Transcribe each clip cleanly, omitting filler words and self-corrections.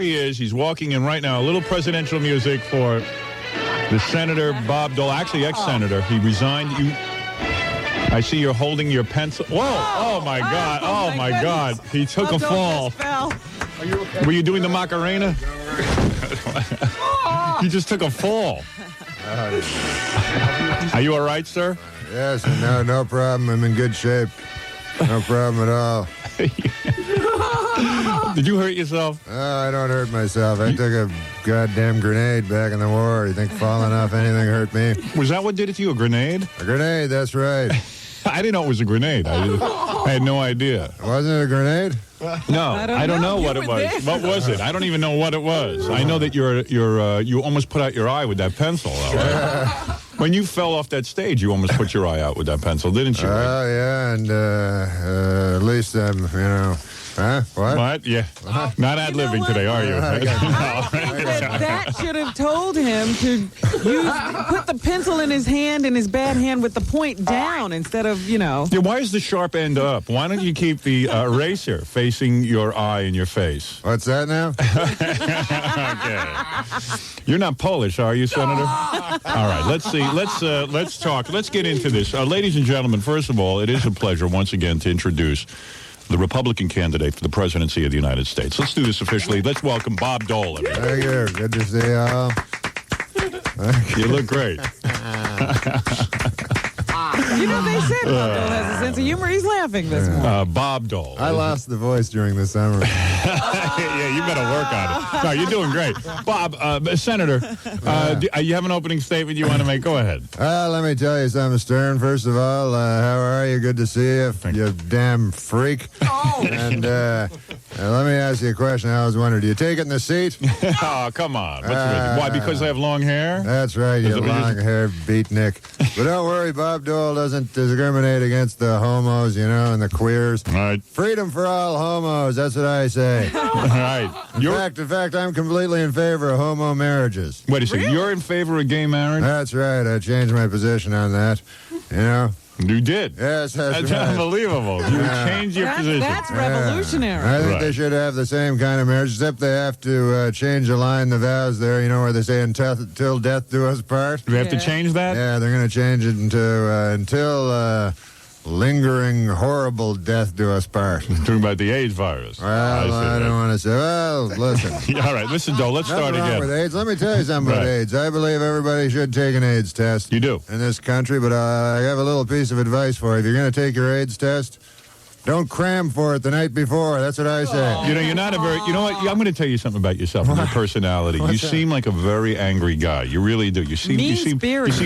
he is. He's walking in right now. A little presidential music for the Senator Bob Dole, actually ex-senator. He resigned. I see you're holding your pencil. Whoa! Oh my God! Oh my God! He took a fall. Are you okay? Were you doing the Macarena? You just took a fall. Are you all right, sir? Yes, no problem. I'm in good shape. No problem at all. Did you hurt yourself? I don't hurt myself. I took a goddamn grenade back in the war. You think falling off anything hurt me? Was that what did it to you, a grenade? A grenade, that's right. I didn't know it was a grenade. I had no idea. Wasn't it a grenade? No, I don't know what it was. What was it? I don't even know what it was. I know that you almost put out your eye with that pencil, though, right? When you fell off that stage, you almost put your eye out with that pencil, didn't you? Oh, yeah, and at least I'm, Huh? What? What? Yeah. Not ad-libbing today, are you? That should have told him to put the pencil in his hand, in his bad hand, with the point down instead of, Yeah, why is the sharp end up? Why don't you keep the eraser facing your eye and your face? What's that now? Okay. You're not Polish, are you, Senator? All right, let's see. Let's talk. Let's get into this. Ladies and gentlemen, first of all, it is a pleasure once again to introduce the Republican candidate for the presidency of the United States. Let's do this officially. Let's welcome Bob Dole. Thank you. Good to see y'all. You look great. They said Bob Dole has a sense of humor. He's laughing this morning. Bob Dole. I lost the voice during the summer. Yeah, you better work on it. No, you're doing great. Bob, Senator, you have an opening statement you want to make? Go ahead. Let me tell you something, Stern. First of all, how are you? Good to see you, you damn freak. Oh. And let me ask you a question. I was wondering, do you take it in the seat? Oh, come on. Why, because I have long hair? That's right, you long-haired beatnik. But don't worry, Bob Dole doesn't discriminate against the homos, and the queers. All right. Freedom for all homos, that's what I say. All right. In fact, I'm completely in favor of homo marriages. Wait a second. Really? You're in favor of gay marriage? That's right. I changed my position on that. You did? Yes, that's right. Unbelievable. You changed your position. That's revolutionary. I think they should have the same kind of marriage, except they have to change the line, the vows there, where they say, until death do us part. Do we have to change that? Yeah, they're going to change it until lingering, horrible death do us part. Talking about the AIDS virus. Well, I don't want to say. Well, listen. All right, listen, Dole, let's start Nothing wrong again. with AIDS. Let me tell you something about AIDS. I believe everybody should take an AIDS test. You do? In this country, but I have a little piece of advice for you. If you're going to take your AIDS test, don't cram for it the night before. That's what I say. You're not a very... You know what? I'm going to tell you something about yourself and your personality. You seem like a very angry guy. You really do. You seem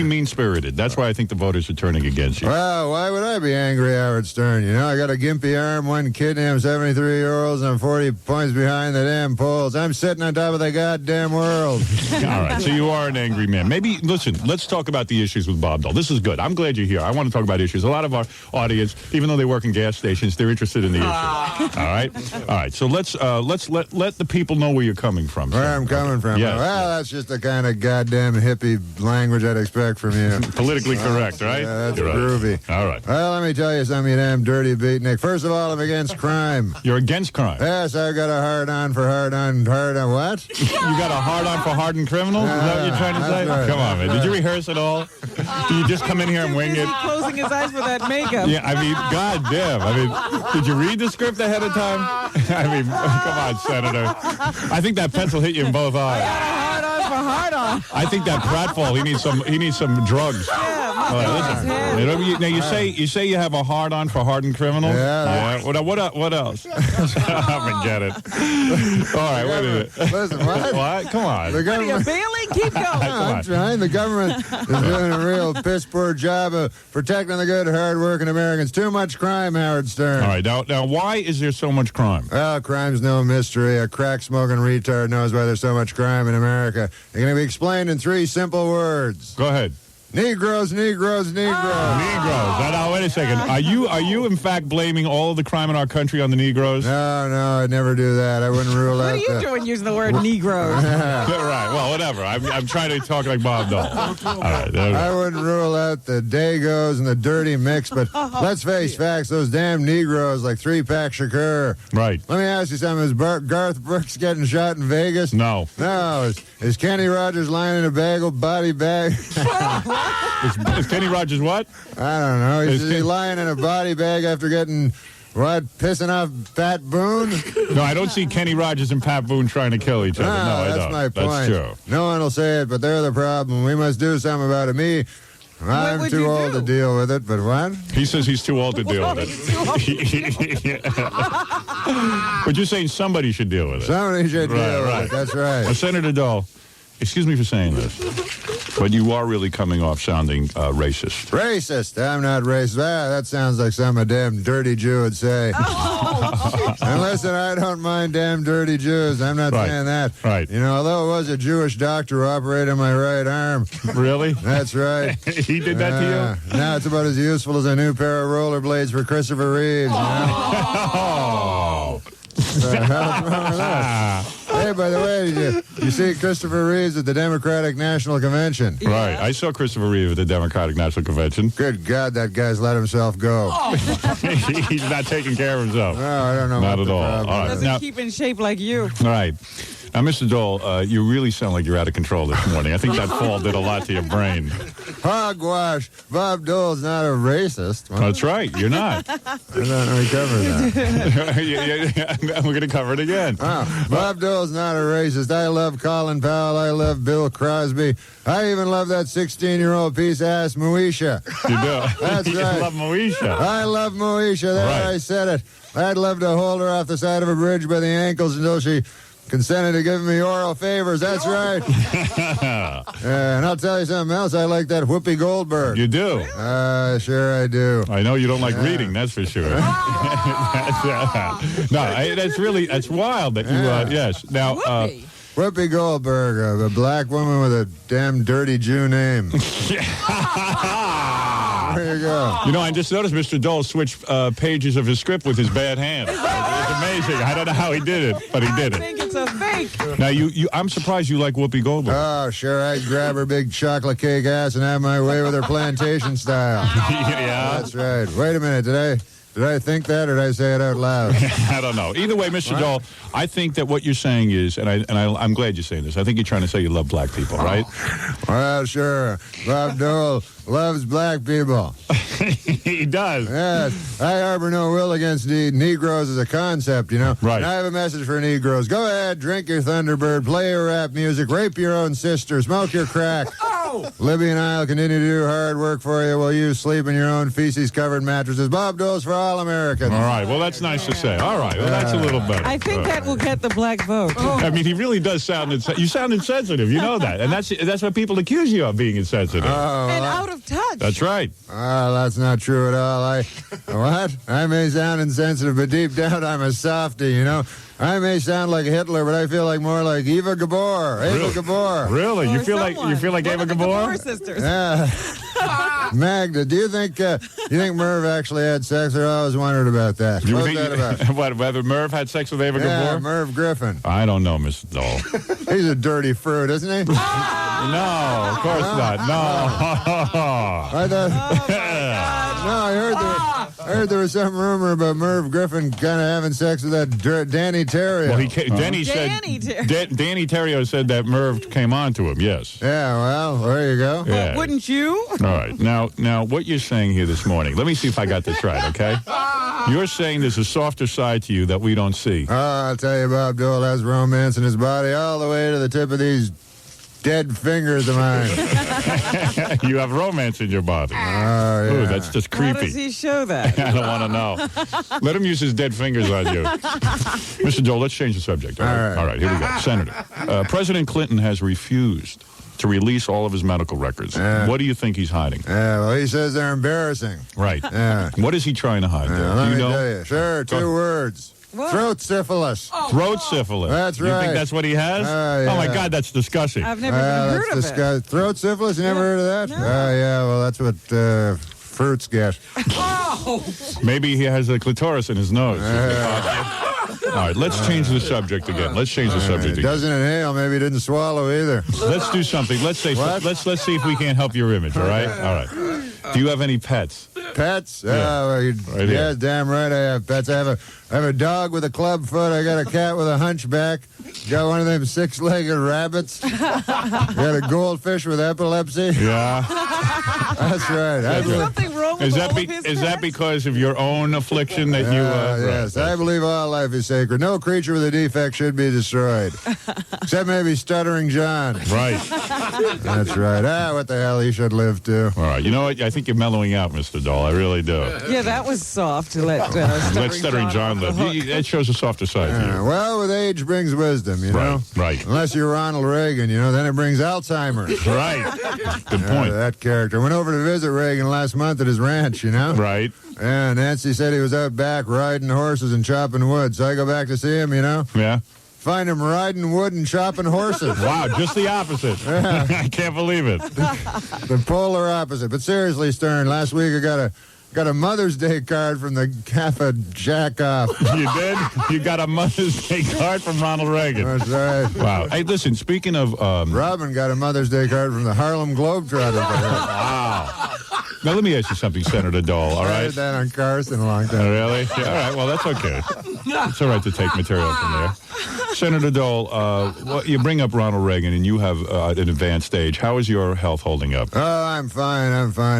mean-spirited. That's why I think the voters are turning against you. Well, why would I be angry, Howard Stern? I got a gimpy arm, one kidney, I'm 73-year-olds, and I'm 40 points behind the damn polls. I'm sitting on top of the goddamn world. All right, so you are an angry man. Maybe, listen, let's talk about the issues with Bob Dole. This is good. I'm glad you're here. I want to talk about issues. A lot of our audience, even though they work in gas stations, they're interested in the issue. All right. So let's let the people know where you're coming from. Where I'm coming from. Yes. Well, that's just the kind of goddamn hippie language I'd expect from you. Politically correct, right? Yeah, that's you're groovy. Right. All right. Well, let me tell you something, you damn dirty beatnik. First of all, I'm against crime. You're against crime. Yes, I've got a hard-on for hard-on what? You got a hard-on for hardened criminals? Is that what you're trying to say? Right. Come on, man. Did you rehearse it all? Do you just come in here and wing it? Closing his eyes for that makeup. Yeah, goddamn. Did you read the script ahead of time? Come on, Senator. I think that pencil hit you in both eyes. Hard-on. I think that pratfall, he needs some drugs. Listen. Now you say you have a hard-on for hardened criminals? Yeah. What else? Forget it. All right, what is it? Listen, what? What? Come on. The government... Bailing? Keep going. I'm trying. The government is doing a real piss-poor job of protecting the good, hard-working Americans. Too much crime, Howard Stern. All right, now why is there so much crime? Well, crime's no mystery. A crack-smoking retard knows why there's so much crime in America. It can be explained in 3 simple words. Go ahead. Negroes. Negroes. Now, wait a second. Are you in fact blaming all of the crime in our country on the Negroes? No, I'd never do that. I wouldn't rule What out are you doing using the word Negroes? Right. Well, whatever. I'm trying to talk like Bob Dole. All right. I wouldn't rule out the Dagos and the dirty mix, but let's face facts. Those damn Negroes like 3-pack Shakur. Right. Let me ask you something. Is Garth Brooks getting shot in Vegas? No. No. Is Kenny Rogers lying in a body bag? Is Kenny Rogers what? I don't know. Is he lying in a body bag after getting, pissing off Pat Boone? No, I don't see Kenny Rogers and Pat Boone trying to kill each other. No, I that's don't. my point. That's true. No one will say it, but they're the problem. We must do something about it. I'm would too you old do? to deal with it, but what? He says he's too old to deal with it. But you're saying somebody should deal with it. Somebody should deal with right. it. That's right. Senator Dole, excuse me for saying this, but you are really coming off sounding racist. Racist? I'm not racist. That sounds like some a damn dirty Jew would say. And listen, I don't mind damn dirty Jews. I'm not saying that. Right. You know, although it was a Jewish doctor who operated on my right arm. Really? That's right. He did that to you? Now it's about as useful as a new pair of rollerblades for Christopher Reeves. You know? Oh. What's wrong with that? Hey, by the way, did you see Christopher Reeves at the Democratic National Convention? Right. I saw Christopher Reeve at the Democratic National Convention. Good God, that guy's let himself go. He's not taking care of himself. No, I don't know. Not what at the all. problem All right. is. Doesn't Now- keep in shape like you. All right. Now, Mr. Dole, you really sound like you're out of control this morning. I think that fall did a lot to your brain. Hogwash. Bob Dole's not a racist. Well, That's right. You're not. I thought we covered that. We're going to cover it again. Bob Dole's not a racist. I love Colin Powell. I love Bill Crosby. I even love that 16-year-old piece of ass Moesha. You do. That's You right. love Moesha. I love Moesha. There, Right. I said it. I'd love to hold her off the side of a bridge by the ankles until she consented to give me oral favors. That's right. And I'll tell you something else. I like that Whoopi Goldberg. You do. Sure I do. I know you don't like reading, that's for sure. That's wild that you, yes. Now, Whoopee. Whoopi Goldberg, a black woman with a damn dirty Jew name. There you go. you know, I just noticed Mr. Dole switched pages of his script with his bad hand. It's amazing. I don't know how he did it, but he did I it. think it's a fake. Now, I'm surprised you like Whoopi Goldberg. Oh, sure. I'd grab her big chocolate cake ass and have my way with her plantation style. Yeah. That's right. Wait a minute. Did I think that, or did I say it out loud? I don't know. Either way, Mr. Dole, I think that what you're saying is, and I'm glad you're saying this, I think you're trying to say you love black people, right? Well, sure. Bob Dole loves black people. He does. Yes. I harbor no will against Negroes as a concept, you know. Right. And I have a message for Negroes. Go ahead, drink your Thunderbird, play your rap music, rape your own sister, smoke your crack. Libby and I will continue to do hard work for you while you sleep in your own feces-covered mattresses. Bob Dole's for all Americans. All right. Well, that's nice to say. All right. Well, that's a little better. I think that will get the black vote. I mean, he really does sound. You sound insensitive. You know that, and that's what people accuse you of, being insensitive. And out of touch. That's right. That's not true at all. What? I may sound insensitive, but deep down I'm a softie, you know. I may sound like Hitler, but I feel like more like Eva Gabor. Eva Gabor. Really? Or You feel like someone. Eva One of the Gabor? sisters. Yeah. Magda, do you think Merv actually had sex? I always wondered about that. You What's think that about? whether Merv had sex with Eva Yeah, Gabor? Merv Griffin. I don't know, Mr. Dole. He's a dirty fruit, isn't he? No, of course not. No. I thought. No, I heard there was some rumor about Merv Griffin kind of having sex with that Danny Terrio. Well, Danny Terrio said that Merv came on to him. Yes. Yeah, well, there you go. Yeah. Wouldn't you? All right. Now, what you're saying here this morning, let me see if I got this right, okay? You're saying there's a softer side to you that we don't see. I'll tell you, Bob Dole has romance in his body all the way to the tip of these dead fingers of mine. You have romance in your body. Oh, yeah. Ooh, that's just How does creepy. he show that? I don't want to know. Let him use his dead fingers on you. Mr. Dole, let's change the subject. All right. All right, here we go. Senator, President Clinton has refused to release all of his medical records. What do you think he's hiding? Yeah, well, he says they're embarrassing. Right. Yeah. What is he trying to hide there? Let Do you me know? tell you. Sure, two words. What? Throat syphilis. Throat syphilis. That's You think right. that's what he has? Yeah. Oh, my God, that's disgusting. I've never even heard of it. Throat syphilis? You never heard of that? No. Yeah, well, that's what fruits get. Maybe he has a clitoris in his nose. All right, let's change the subject again. Let's change the subject again. Doesn't inhale. Maybe he didn't swallow either. Let's do something. Let's say What? let's see if we can't help your image. All right. All right. Do you have any pets? Pets? Yeah. Well, Right yeah, here. damn right I have pets. I have a dog with a club foot. I got a cat with a hunchback. Got one of them six-legged rabbits. Got a goldfish with epilepsy. Yeah. That's right. I Is believe, something wrong with Is all that of his is that pets? because of your own affliction that you? yes, I believe all life is sacred. No creature with a defect should be destroyed. Except maybe Stuttering John. Right. That's right. What the hell? He should live too. All right. You know what? I think you're mellowing out, Mr. Dahl. I really do. Yeah, that was soft to let Let Stuttering John live. That shows a softer side to you. Well, with age brings wisdom, you know? Right. Unless you're Ronald Reagan, then it brings Alzheimer's. Right. Good point. That character. Went over to visit Reagan last month at his ranch, Right. Yeah, Nancy said he was out back riding horses and chopping wood. So I go back to see him, Yeah. Find him riding wood and chopping horses. Wow, just the opposite. I can't believe it. The polar opposite. But seriously, Stern, last week I got a Mother's Day card from the Kappa Jackoff. You did? You got a Mother's Day card from Ronald Reagan. That's right. Wow. Hey, listen, speaking of... Robin got a Mother's Day card from the Harlem Globetrotters. Wow. Now, let me ask you something, Senator Dahl, all I right? heard that on Carson a long Oh, time. really? Yeah, all right. Well, that's okay. It's all right to take material from there. Senator Dahl, you bring up Ronald Reagan, and you have an advanced age. How is your health holding up? Oh, I'm fine.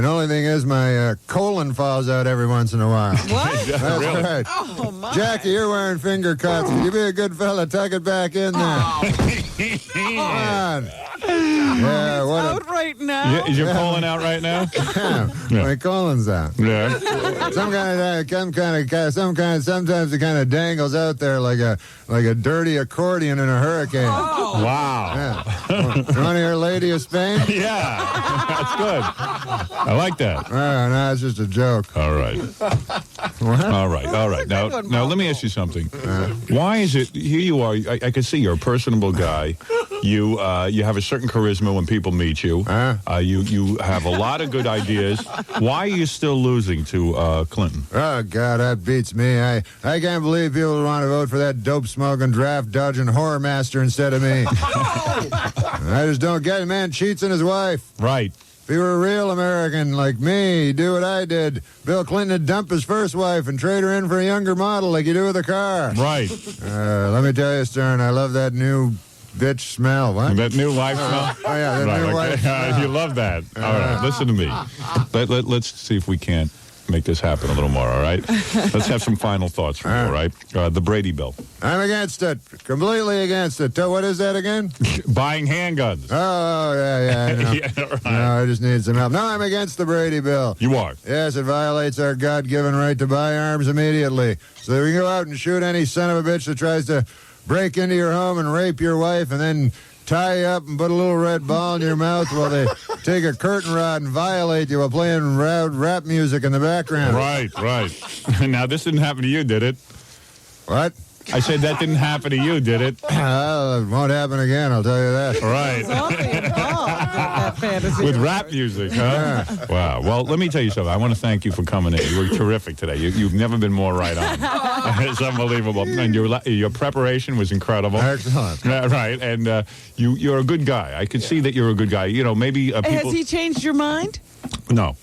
Only thing is my colon falls out every once in a while. What? That's Really? right. Oh, my. Jackie, you're wearing finger cuts. You be a good fella. Tuck it back in there. Come on. Yeah, what a... Out right now? Yeah, is your colon out right now? Yeah. My colon's out. Yeah. Sometimes it kind of dangles out there like a dirty accordion in a hurricane. Wow. Yeah. You want to hear Lady of Spain? Yeah. That's good. I like that. Oh, no, it's just a joke. All right. All right. All right. Now, let me ask you something. Why is it here? You are. I can see you're a personable guy. You have a certain charisma when people meet you. You have a lot of good ideas. Why are you still losing to Clinton? Oh, God, that beats me. I can't believe people would want to vote for that dope-smoking, draft-dodging horror master instead of me. I just don't get it. Man cheats on his wife. Right. If he were a real American like me, he'd do what I did. Bill Clinton would dump his first wife and trade her in for a younger model like you do with a car. Right. Let me tell you, Stern, I love that new bitch smell. What? That new wife smell? Oh, yeah, that new wife smell. You love that. All right. Listen to me. Let's see if we can't make this happen a little more, all right? Let's have some final thoughts from you, all right? The Brady bill. I'm against it. Completely against it. What is that again? Buying handguns. Oh, yeah, I know. Yeah, right. No, I just need some help. No, I'm against the Brady bill. You are. Yes, it violates our God-given right to buy arms immediately. So that we can go out and shoot any son of a bitch that tries to break into your home and rape your wife and then tie you up and put a little red ball in your mouth while they take a curtain rod and violate you while playing rap music in the background. Right. Now, this didn't happen to you, did it? What? I said that didn't happen to you, did it? Well, it won't happen again, I'll tell you that. Right. Awfully involved with that fantasy. With rap music, huh? Wow. Well, let me tell you something. I want to thank you for coming in. You were terrific today. You've never been more right on. It's unbelievable. And your preparation was incredible. Excellent. Right. And you're a good guy. I could see that you're a good guy. Maybe people... Has he changed your mind? No.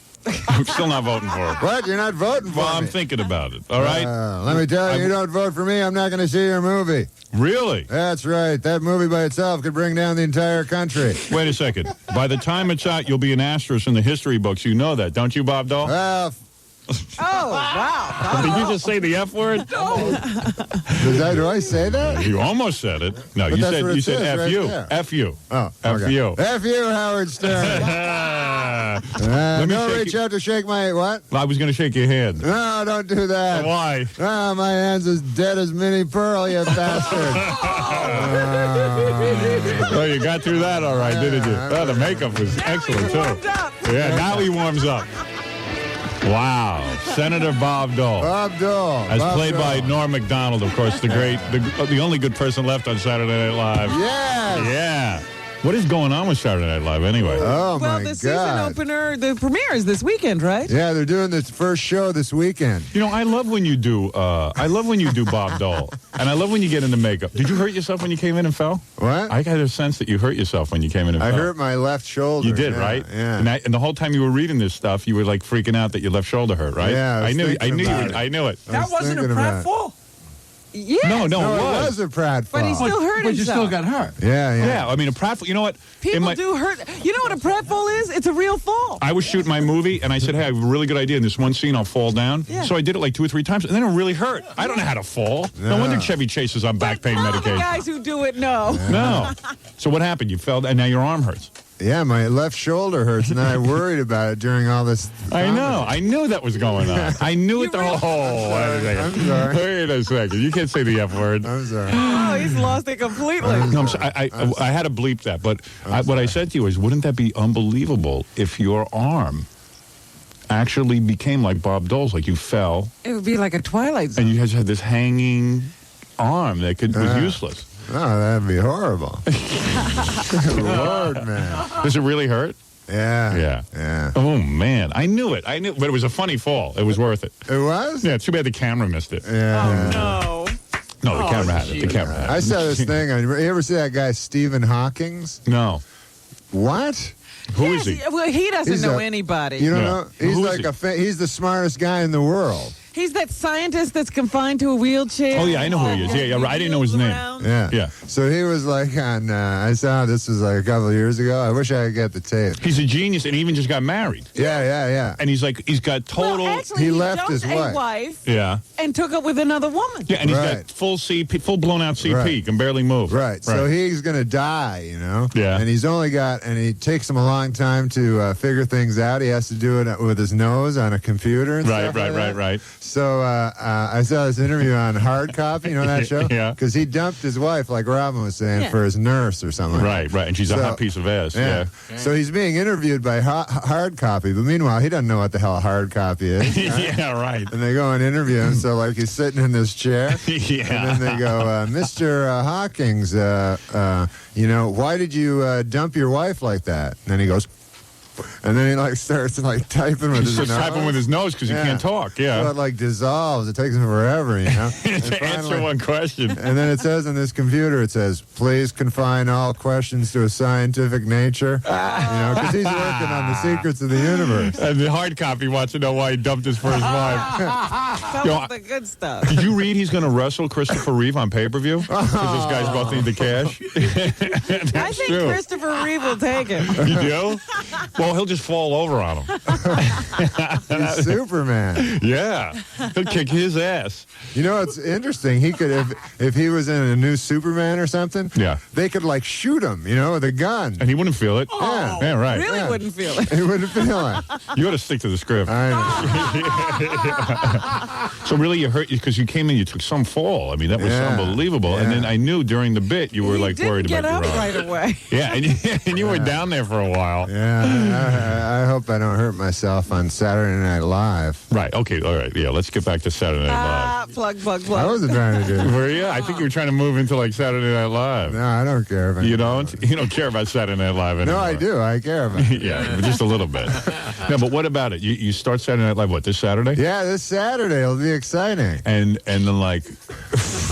I'm still not voting for him. What? You're not voting for Well, me? I'm thinking about it. All right? Let me tell you, you don't vote for me, I'm not going to see your movie. Really? That's right. That movie by itself could bring down the entire country. Wait a second. By the time it's out, you'll be an asterisk in the history books. You know that, don't you, Bob Dahl? Well, Oh, wow. Did you just say the F word? do I say that? You almost said it. No, But you that's said what it you said says F right you. there. F you. Oh, F okay. you. F you, Howard Stern. Let me Don't shake reach you- out to shake my, what? I was going to shake your hand. No, don't do that. Why? Ah, my hand's as dead as Minnie Pearl, you bastard. Oh, you got through that all right, didn't you? Oh, the makeup was excellent, too. Yeah, now he warms up. Wow. Senator Bob Dole. Bob Dole. As Bob played Dole. by Norm Macdonald, of course, the only good person left on Saturday Night Live. Yes. Yeah. What is going on with Saturday Night Live anyway? Oh, Well, my the season God. opener, the premiere is this weekend, right? Yeah, they're doing this first show this weekend. You know, I love when you do Bob Dole. And I love when you get into makeup. Did you hurt yourself when you came in and fell? What? I got a sense that you hurt yourself when you came in and I fell. hurt my left shoulder. You did, yeah, right? Yeah. And the whole time you were reading this stuff, you were like freaking out that your left shoulder hurt, right? Yeah, I was knew thinking you about would. it. I knew it. That wasn't a thinking about it. pratfall. Yes. No, No, it it was. was a pratfall. But he still hurt But you himself. still got hurt. Yeah, yeah. Yeah, I mean, a pratfall. You know what? People do hurt. You know what a pratfall is? It's a real fall. I was shooting my movie, and I said, hey, I have a really good idea. In this one scene, I'll fall down. Yeah. So I did it like 2 or 3 times, and then it really hurt. I don't know how to fall. No wonder Chevy Chase is on back pain All the medication. guys who do it know. No. So what happened? You fell, and now your arm hurts. Yeah, my left shoulder hurts, and I worried about it during all this. I know. I knew that was going on. I knew it the whole. Wait a I'm second. sorry. Wait a second. You can't say the F word. I'm sorry. Oh, he's lost it completely. No, I'm sorry. I had to bleep that, but what I said to you is, wouldn't that be unbelievable if your arm actually became like Bob Dole's, like you fell It would be like a Twilight Zone. and you guys had this hanging arm that was useless? Oh, that'd be horrible. Lord, man. Does it really hurt? Yeah. Yeah. Yeah. Oh man, I knew it. But it was a funny fall. It was worth it. It was? Yeah, too bad the camera missed it. Yeah. No. No, the camera had it. The camera had it. I saw this thing. You ever see that guy, Stephen Hawking's? No. What? Who is he? Well, he doesn't He's know a- anybody. You don't Yeah. know? He's Who is like he? he's the smartest guy in the world. He's that scientist that's confined to a wheelchair. Oh, yeah, I know who he is. Yeah, right. I didn't know his name. Yeah. Yeah. So he was like on, I saw this was like a couple of years ago. I wish I could get the tape. He's a genius, and he even just got married. Yeah. And he's got total. Well, actually, He he left dumped his a wife. wife yeah. and took up with another woman. Yeah, and he's Right. got full CP, full blown out CP, Right. can barely move. Right. So he's going to die, you know? Yeah. And he's only got, and it takes him a long time to figure things out. He has to do it with his nose on a computer and stuff like that. Right. So I saw this interview on Hard Copy, you know that show? Yeah. Because he dumped his wife, like Robin was saying, Yeah. for his nurse or something. Right. And she's a So- hot piece of ass. Yeah. Yeah. So he's being interviewed by Hard Copy, but meanwhile, he doesn't know what the hell Hard Copy is. Right? Yeah, right. And they go and interview him. So, like, he's sitting in this chair. Yeah. And then they go, Mr. Hawkins, why did you dump your wife like that? And then he goes, and then he like starts like typing with He his starts nose. typing with his nose because he Yeah. can't talk. So Yeah. it like dissolves. It takes him forever, you know. And To answer finally- one question. And then it says on this computer, it says, please confine all questions to a scientific nature. Because he's working on the secrets of the universe. And the hard copy wants to know why he dumped his first wife. Tell Yo, us the good stuff. Did you read he's going to wrestle Christopher Reeve on pay-per-view? Because this guy's both need the cash. I think true. Christopher Reeve will take it. You do? Well, he'll just fall over on him. He's Superman. Yeah. He'll kick his ass. You know, it's interesting. He could, if he was in a new Superman or something, Yeah. they could like shoot him, with a gun. And he wouldn't feel it. Yeah. Yeah, right. Really Yeah. wouldn't feel it. He wouldn't feel it. You ought to stick to the script. I know. So really you hurt because you came in, you took some fall. I mean, that was Yeah. unbelievable. And Yeah. then I knew during the bit you were He like didn't worried get about up your arm. right away. Yeah, and you were down there for a while. Yeah. I hope I don't hurt myself on Saturday Night Live. Right, okay, all right. Yeah, let's get back to Saturday Night Live. Plug. I wasn't trying to do it. Were you? I think you were trying to move into like Saturday Night Live. No, I don't care. If You don't? You don't care about Saturday Night Live anymore. No, I do. I care about it. Yeah, but just a little bit. No, but what about it? You start Saturday Night Live, what, this Saturday? Yeah, this Saturday it'll be exciting. And then like,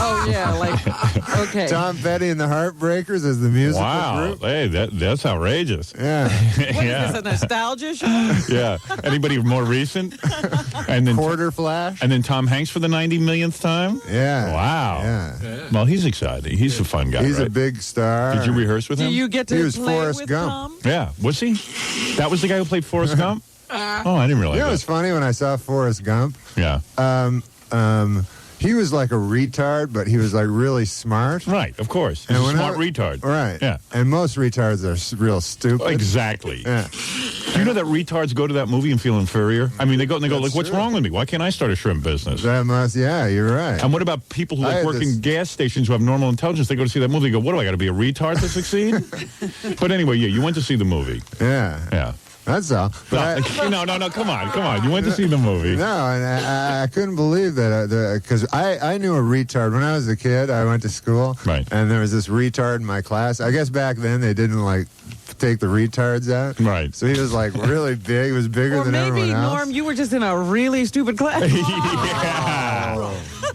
Oh, yeah, okay. Tom Petty and the Heartbreakers as the musical wow, group. hey, that's outrageous. Yeah. What is Yeah. this, a nostalgia show? Yeah. Anybody more recent? And then Quarter Flash. and then Tom Hanks for the 90 millionth time? Yeah. Wow. Yeah. Well, he's excited. He's a fun guy, He's right? a big star. Did you rehearse with Do him? you get to He was play Forrest with Gump. Tom? Yeah. Was he? That was the guy who played Forrest Gump? Oh, I didn't realize You know, that. it's funny when I saw Forrest Gump. Yeah. He was like a retard, but he was like really smart. Right, of course. He's And a when smart I- retard. Right. Yeah. And most retards are real stupid. Exactly. Yeah. Do you know that retards go to that movie and feel inferior? I mean, they go and they go, That's like, what's true. wrong with me? Why can't I start a shrimp business? That must. Yeah, you're right. And what about people who I like had work this- in gas stations who have normal intelligence? They go to see that movie. They go, what do I got to be a retard to succeed? But anyway, yeah, you went to see the movie. Yeah. Yeah. That's all. But No, come on. You went to see the movie. No, and I couldn't believe that because I knew a retard when I was a kid. I went to school, Right. and there was this retard in my class. I guess back then they didn't like take the retards out, Right. So he was like really big. He was bigger Or than everyone maybe, else. Norm, you were just in a really stupid class.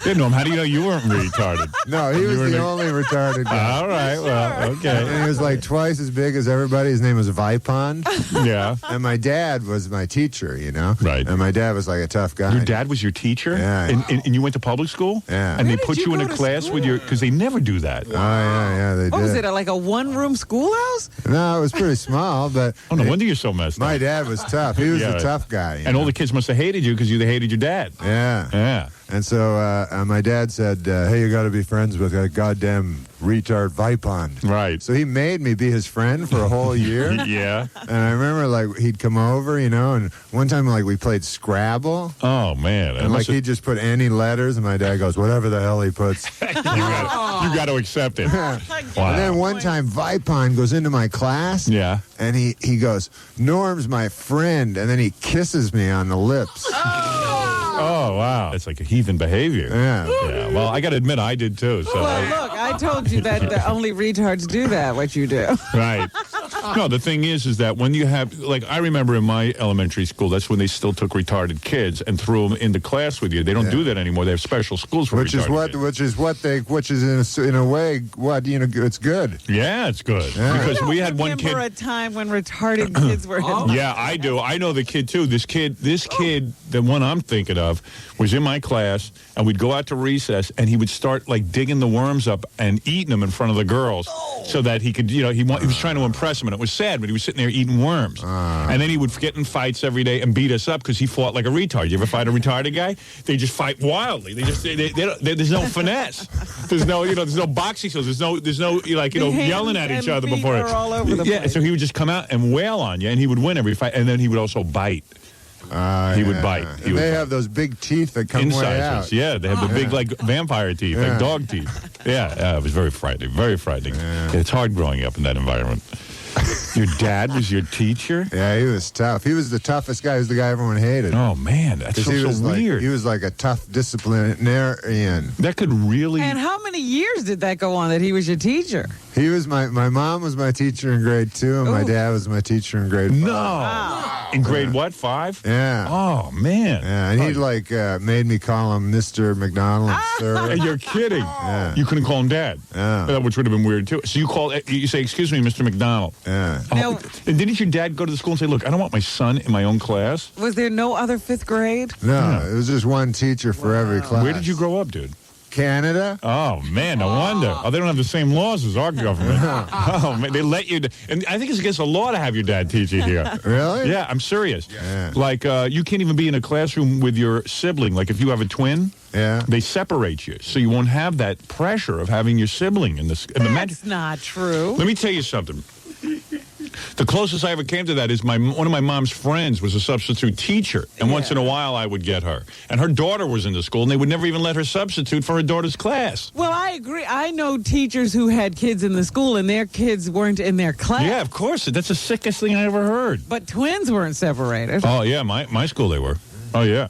Yeah, Norm, how do you know you weren't retarded? No, he was the only retarded guy. All right, well, okay. And he was like twice as big as everybody. His name was Vipond. Yeah. And my dad was my teacher, you know? Right. And my dad was like a tough guy. Your dad was your teacher? Yeah. And you went to public school? Yeah. And Where they did put you you in go a to class with your, because they never do that. Oh, yeah, they What did. was it, like a one-room schoolhouse? No, it was pretty small, but Oh, no wonder you're so messed my up. dad was tough. He was Yeah. the tough guy. you And all know? the kids must have hated you because you hated your dad. Yeah. Yeah. And so my dad said, hey, you got to be friends with a goddamn retard Vipond. Right. So he made me be his friend for a whole year. Yeah. And I remember, like, he'd come over, you know, and one time, like, we played Scrabble. Oh, man. And, like, he'd just put any letters, and my dad goes, whatever the hell he puts. you got to accept it. Wow. And then one time, Vipond goes into my class. Yeah. And he goes, Norm's my friend. And then he kisses me on the lips. Oh, wow. That's like a heathen behavior. Yeah. Yeah. Well, I got to admit, I did too. So Well, look, I told you that the only retards do that, what you do. Right. No, the thing is that when you have, like, I remember in my elementary school, that's when they still took retarded kids and threw them into class with you. They don't do that anymore. They have special schools for Which is retarded what kids. in a way what you know it's good. Yeah, it's good. Yeah. Because we I had one remember kid. a time when retarded kids were Yeah, I do. I know the kid too. This kid, the one I'm thinking of, was in my class, and we'd go out to recess, and he would start like digging the worms up and eating them in front of the girls, so that he could, you know, he was trying to impress them, and it was sad, but he was sitting there eating worms, and then he would get in fights every day and beat us up because he fought like a retard. You ever fight a retarded guy? They just fight wildly. There's no finesse. There's no boxing skills. There's no like yelling at each other before. Are all over the place. So he would just come out and wail on you, and he would win every fight, and then he would also bite. He would bite. He would They bite. have those big teeth that come way out. Incisors. Yeah, they have the big like vampire teeth, like dog teeth. Yeah, it was very frightening. Very frightening. It's hard growing up in that environment. Your dad was your teacher? Yeah, he was tough. He was the toughest guy. He was the guy everyone hated. Oh man, that's so weird. He was like a tough disciplinarian. That could really. And how many years did that go on that he was your teacher? He was my mom was my teacher in grade 2, and my Ooh. dad was my teacher in grade 5. No. In grade what? 5? Yeah. Oh man. Yeah, and he like made me call him Mr. McDonald, sir. And you're kidding. Yeah. You couldn't call him Dad. Yeah. Which would have been weird too. So you say, "Excuse me, Mr. McDonald." Yeah. Now, And didn't your dad go to the school and say, "Look, I don't want my son in my own class"? was there no other fifth grade? No, it was just one teacher for every class. Where did you grow up, dude? Canada? Oh man, no wonder. Oh, they don't have the same laws as our government. Oh man, they let you. And I think it's against the law to have your dad teach you here. Really? Yeah, I'm serious. Yeah. Like you can't even be in a classroom with your sibling. Like if you have a twin, Yeah. they separate you, so you won't have that pressure of having your sibling in the That's not true. Let me tell you something. The closest I ever came to that is one of my mom's friends was a substitute teacher, and once in a while I would get her. And her daughter was in the school, and they would never even let her substitute for her daughter's class. Well, I agree. I know teachers who had kids in the school and their kids weren't in their class. Yeah, of course. That's the sickest thing I ever heard. But twins weren't separated. Oh, yeah, my school they were. Oh, yeah.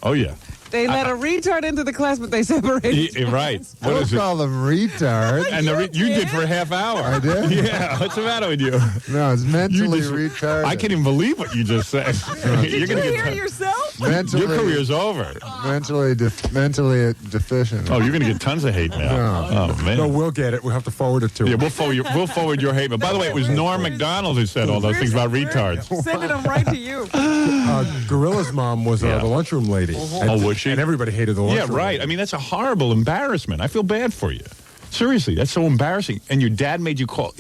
Oh, yeah. They let a retard into the class, but they separated. Yeah, right. What Don't is it? call them retards. And you did for a half hour. I did? Yeah, what's the matter with you? No, it's mentally just- retarded. I can't even believe what you just said. You're Did gonna you get hear yourself? mentally, your career's over. mentally deficient. Oh, you're going to get tons of hate now. Oh, man. No, we'll get it. We'll have to forward it to Yeah, him. we'll forward your hate. But by the way, it was Norm MacDonald who said all those things about retards. Sending them right to you. Gorilla's mom was Yeah. the lunchroom lady. Oh, was she? And everybody hated the Yeah, lunchroom right. lady. I mean, that's a horrible embarrassment. I feel bad for you. Seriously, that's so embarrassing. And your dad made you call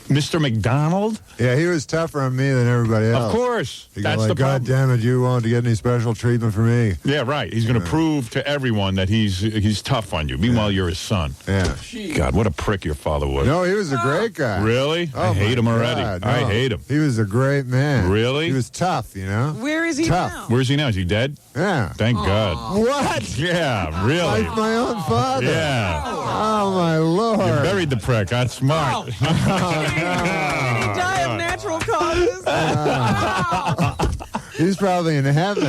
Mr. McDonald? Yeah, he was tougher on me than everybody else. Of course. He That's go like, the God problem. damn it, you won't get any special treatment for me. Yeah, right. He's going to prove to everyone that he's tough on you. Meanwhile, you're his son. Yeah. God, what a prick your father was. No, he was a great guy. Really? Oh, I hate my him already. God, I no. hate him. He was a great man. Really? He was tough, you know? Where is he Tough. now? Where's he now? Is he dead? Yeah. Thank God. What? Yeah, really. Like my own father. Yeah. Oh, my Lord. You buried the prick. That's smart. Did he die of natural causes? this? He's probably in heaven.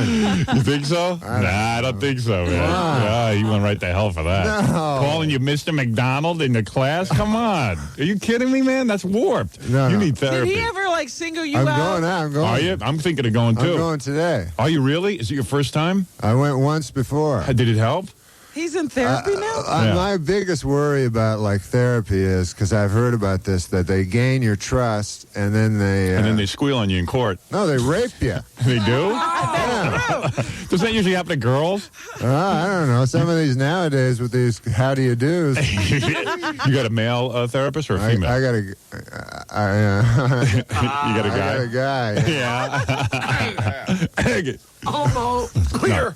You think so? I don't think so, man. Ah, he went right to hell for that. No. Calling you Mr. McDonald in the class? Come on. Are you kidding me, man? That's warped. No, you no. need Did therapy. he ever like single you I'm out? going now. I'm going. Are you? I'm thinking of going, too. I'm going today. Are you really? Is it your first time? I went once before. Did it help? He's in therapy now? Yeah. My biggest worry about like therapy is because I've heard about this that they gain your trust and then they And then they squeal on you in court. no, they rape you. They do? Yeah. Does that usually happen to girls? I don't know. Some of these nowadays with these how do you do's. You got a male therapist or a female? I got a. You got a I got a guy? guy. Yeah. Almost clear.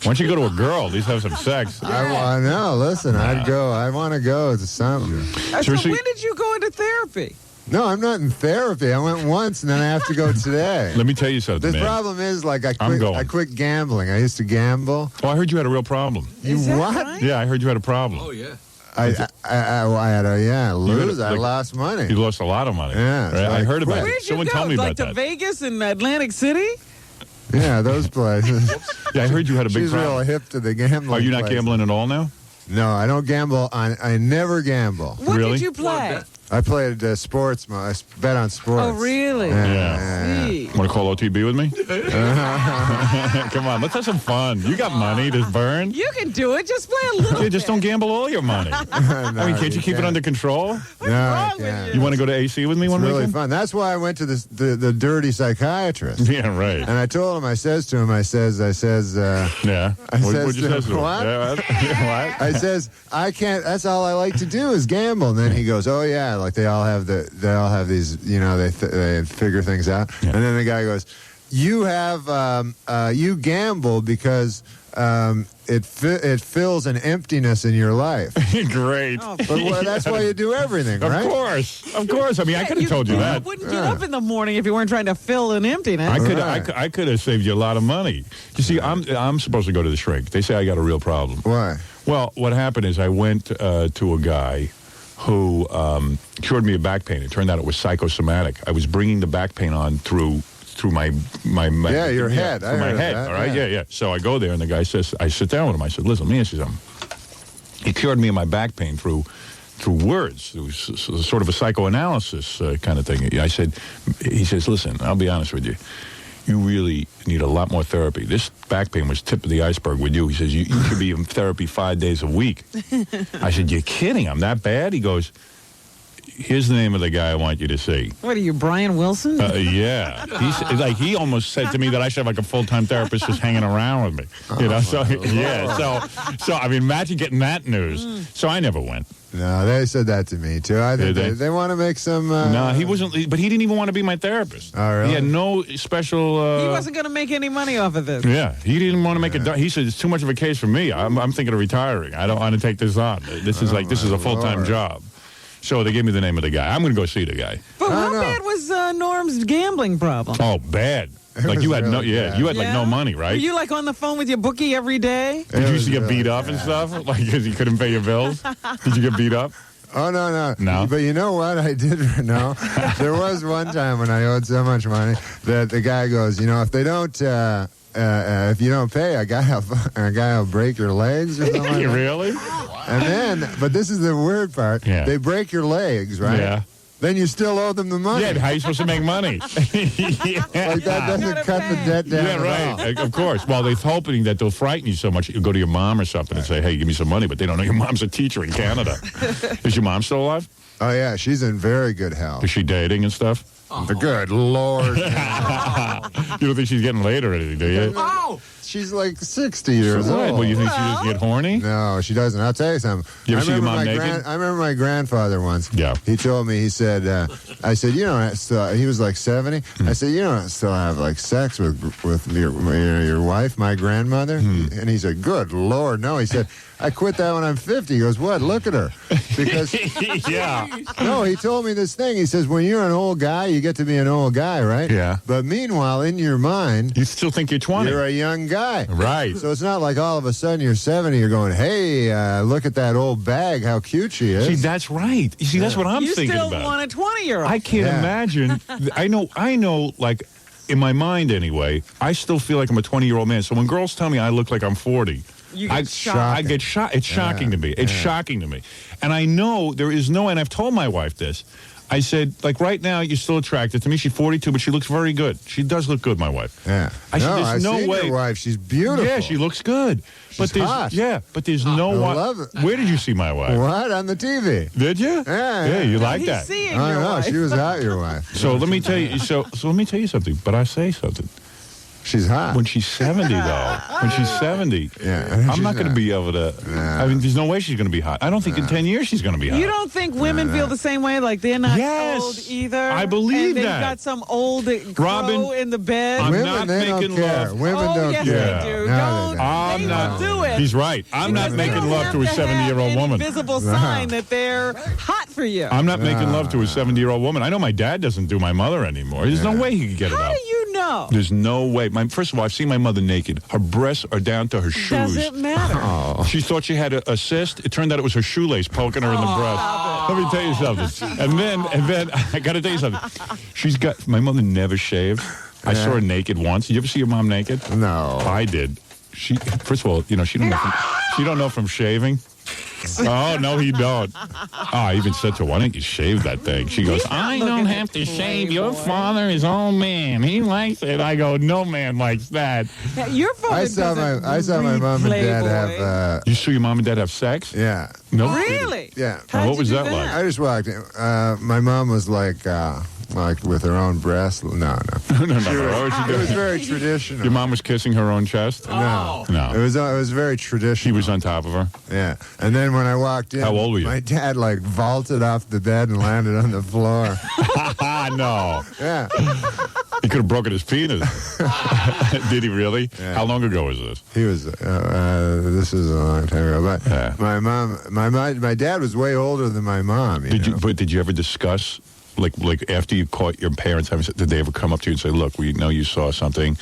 Why don't you go to a girl? At least have some sex. I know. Listen, I'd go. I want to go to something. So Seriously? when did you go into therapy? No, I'm not in therapy. I went once and then I have to go today. Let me tell you something, The man. problem is, like, I'm I going. quit gambling. I used to gamble. Oh, I heard you had a real problem. You Is that what? right? Yeah, I heard you had a problem. Oh, yeah. I had a lose. I like- lost money. You lost a lot of money. Yeah, so Right? I I heard about quit. it. Where'd you Someone go? told me like about to that. Vegas and Atlantic City? Yeah, those places. Yeah, I heard you had a big She's real problem. hip to the gambling. Are you not places. gambling at all now? No, I don't gamble. I never gamble. What Really? did you play? I played sports. I bet on sports. Oh, really? Yeah. Gee. Want to call OTB with me? Come on, let's have some fun. You got money to burn. You can do it. Just play a little Yeah, just don't gamble all your money. I mean, can't you keep it under control? No, I wrong with can't. You want to go to AC with me It's one really weekend? fun. That's why I went to the dirty psychiatrist. Yeah, right. And I told him, I says, Yeah. I What'd you says say to to him? what? Yeah, what? I says, I can't, that's all I like to do is gamble. And then he goes, oh yeah, like they all have these, they figure things out. Yeah. And then the guy goes, you have, you gamble because it fills an emptiness in your life. Great. Oh, But that's why you do everything, Of right? course. I mean, I could have told you that. wouldn't get up in the morning if you weren't trying to fill an emptiness. I could have saved you a lot of money. You see, I'm supposed to go to the shrink. They say I got a real problem. Why? Well, what happened is I went to a guy who cured me of back pain. It turned out it was psychosomatic. I was bringing the back pain on through my Yeah, your head. I through my heard of head. that, All right, yeah. yeah. So I go there, and the guy says, I sit down with him. I said, listen, let me ask you something. He cured me of my back pain through words. It was sort of a psychoanalysis kind of thing. He says, listen, I'll be honest with you. You really need a lot more therapy. This back pain was tip of the iceberg with you. He says, you should be in therapy 5 days a week. I said, you're kidding. I'm that bad? He goes, here's the name of the guy I want you to see. What are you, Brian Wilson? Yeah. He almost said to me that I should have like a full-time therapist just hanging around with me. So I mean, imagine getting that news. So I never went. No, they said that to me too. I think Did they? they want to make some. No, he wasn't, but he didn't even want to be my therapist. Oh, really? He had no special... he wasn't going to make any money off of this. Yeah, he didn't want to make he said, it's too much of a case for me. I'm thinking of retiring. I don't want to take this on. This is a full-time Lord. job. So they gave me the name of the guy. I'm going to go see the guy. But how no. bad was Norm's gambling problem? Oh, bad. Like was you had really bad. you had like no money, right? Were you like on the phone with your bookie every day? Did you used to It get was beat really up and bad. stuff? Like because you couldn't pay your bills? Did you get beat up? Oh, no. No? But you know what? I did know. There was one time when I owed so much money that the guy goes, if they don't, if you don't pay, a guy will break your legs or something like that. Really? And then, but this is the weird part. Yeah. They break your legs, right? Yeah. Then you still owe them the money. Yeah, how are you supposed to make money? Like that doesn't Not a cut the bad. debt down Yeah, at all. right. Of course. Well, they're hoping that they'll frighten you so much you go to your mom or something and say, hey, give me some money. But they don't know your mom's a teacher in Canada. Is your mom still alive? Oh, yeah, she's in very good health. Is she dating and stuff? Good Lord. You don't think she's getting laid or anything, do you? Oh! She's like 60 years What? old. Well, you think she doesn't get horny? No, she doesn't. I'll tell you something. You ever see your mom my naked? I remember my grandfather once. Yeah. He told me, he said, I said, he was like 70. I said, you don't still have like sex with your wife, my grandmother? And he said, good Lord, no. He said, I quit that when I'm 50. He goes, what? Look at her. Because, Yeah. no, he told me this thing. He says, when you're an old guy, you get to be an old guy, right? Yeah. But meanwhile, in your mind, You still think you're 20? you're a young guy. guy. Right. So it's not like all of a sudden you're 70, you're going, hey, look at that old bag, how cute she is. See, that's right. You see, that's what I'm You thinking still about. want a 20-year-old. I can't Yeah. imagine. I know, like, in my mind anyway, I still feel like I'm a 20-year-old man. So when girls tell me I look like I'm 40, You get I shocked. get shocked. It's shocking to me. It's shocking to me. And I know there is no, and I've told my wife this. I said, like, right now, you're still attracted to me. She's 42, but she looks very good. She does look good, my wife. Yeah. I said, no, there's I've no seen way. your wife. She's beautiful. Yeah, she looks good. She's there's hot. Yeah, but there's no I one. love it. Where did you see my wife? What? On the TV. Did you? Yeah. you like He's that. seeing I your know. wife. She was hot, your wife. So let me tell you. So let me tell you something. But I say something. She's hot. When she's 70, though, when she's 70, Yeah, I'm she's not going to not. be able to. I mean, there's no way she's going to be hot. I don't think in 10 years she's going to be hot. You don't think women feel the same way? Like they're not Yes. old either? I believe and they've that. got some old crow Robin, in the bed? I'm Women, not they don't making care. love. Women oh, don't yes, care. they do. No, don't. they don't. I'm they not. do it. He's right. I'm not Because they making don't love have to a have 70-year-old any woman. visible sign that they're hot for you. I'm not making love to a 70-year-old woman. I know my dad doesn't do my mother anymore. There's no way he could get it How up. do you know? There's no way. First of all, I've seen my mother naked. Her breasts are down to her shoes. Doesn't matter. She thought she had a cyst. It turned out it was her shoelace poking her in the breast. Let me tell you something. And then I got to tell you something. My mother never shaved. I saw her naked once. Did you ever see your mom naked? No. I did. First of all, she don't know from shaving. Oh, no, he don't. Oh, I even said to her, why don't you shave that thing? She goes, I don't have to shave. Your father is all man. He likes it. I go, no man likes that. Your father I saw my read mom and dad Playboy. have, You saw your mom and dad have sex? yeah. No. Really? Yeah. How'd What you was do that like? I just walked in. My mom was like with her own breast. No. No. What was she It was doing? very traditional. Your mom was kissing her own chest? No. No. It was very He traditional. was on top of her. Yeah. And then when I walked in, How old were you? my dad like vaulted off the bed and landed on the floor. No. Yeah. He could have broken his penis. Did he really? Yeah. How long ago was this? He was. This is a long time ago. But Yeah. my dad was way older than my mom. Did you ever discuss, like after you caught your parents having sex, did they ever come up to you and say, look, we know you saw something.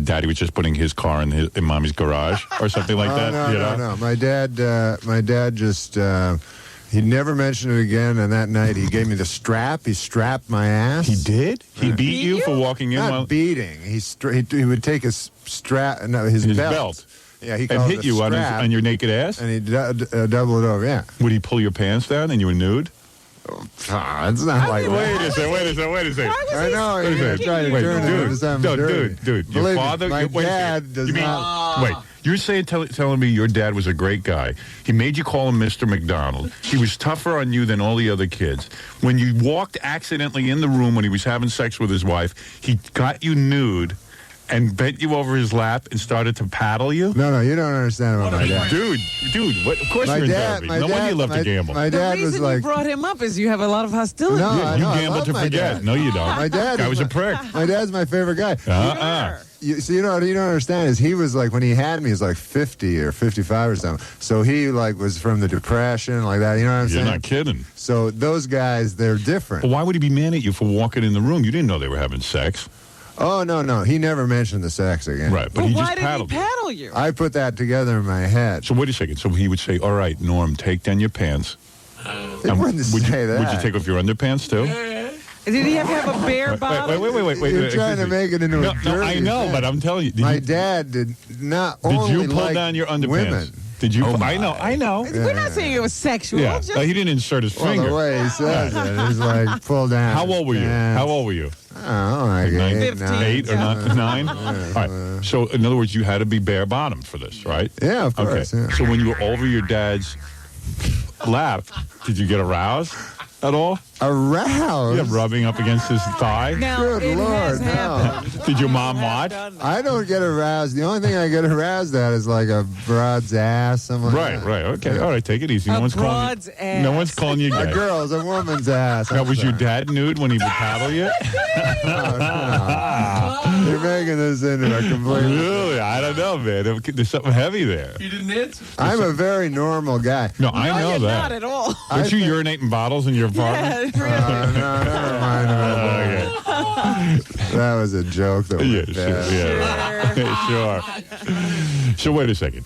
Daddy was just putting his car in mommy's garage or something like that? No. My dad just. He never mentioned it again, and that night he gave me the strap. He strapped my ass. He did? He beat you for walking in? Not beating. He would take his strap, his belt. Yeah, he and called hit it a you strap, on your naked ass? and he'd double it over. Yeah, Would he pull your pants down and you were nude? it's not like that. Wait a second. I know you're trying to Wait, turn it into something dirty. dude. Your Believe me, father, my wait a dad second. does You mean- not. Wait, you're telling me your dad was a great guy. He made you call him Mr. McDonald. He was tougher on you than all the other kids. When you walked accidentally in the room when he was having sex with his wife, he got you nude and bent you over his lap and started to paddle you? No, you don't understand about my dad. Dude, what? Of course My you're in dad, therapy. my No dad, wonder you love my, to gamble. My The dad reason was like, you brought him up is you have a lot of hostility. No, I you know, I gamble love to my forget. dad. No, you don't. My dad Guy is was a my- prick. my dad's my favorite guy. So you know what you don't understand is he was like when he had me, he was like 50 or 55 or something. So he like was from the Depression, like that. You know what I'm You're saying? not kidding. So those guys, they're different. But why would he be mad at you for walking in the room? You didn't know they were having sex. Oh no, he never mentioned the sex again. Right, but Well, he why just did paddled he you. paddle you? I put that together in my head. So wait a second. So he would say, all right, Norm, take down your pants. He wouldn't say that. Would you take off your underpants, too? Did he have to have a bare bottom? Wait. You're trying to excuse me. make it into No, a I dirty know, thing. but I'm telling you. My dad did not Did only you pull like down your underpants? women. Did you? Oh, I know. We're not saying it was sexual. Yeah, Just, he didn't insert his Well, finger. the way he says it, he's like pull down. How old were you? pants. How old were you? Oh, like Nine? 8, 15. 9. 8 or 9? All right. So, in other words, you had to be bare bottomed for this, right? Yeah, of Okay. course. Yeah. So, when you were over your dad's lap, did you get aroused at all? Aroused? Yeah, rubbing up against his thigh. now, Good it Lord, has no. happened. Did your mom You have watch? done that. I don't get aroused. The only thing I get aroused at is like a broad's ass, something like Right, that. right. Okay. All right, take it easy. A No one's calling broad's you. ass. No one's calling you A gay. girl's, a woman's ass. Now, I'm was your sorry. dad nude when he would paddle you? You're making this into a complete... Really? I don't know, man. There's something heavy there. You didn't answer. I'm a very normal guy. No, I No, know you're that. not at all. Don't you urinate in bottles in your apartment? Yeah, really. No, never mind about that. That was a joke that Yeah, went sure. bad. Yeah. Sure. So wait a second.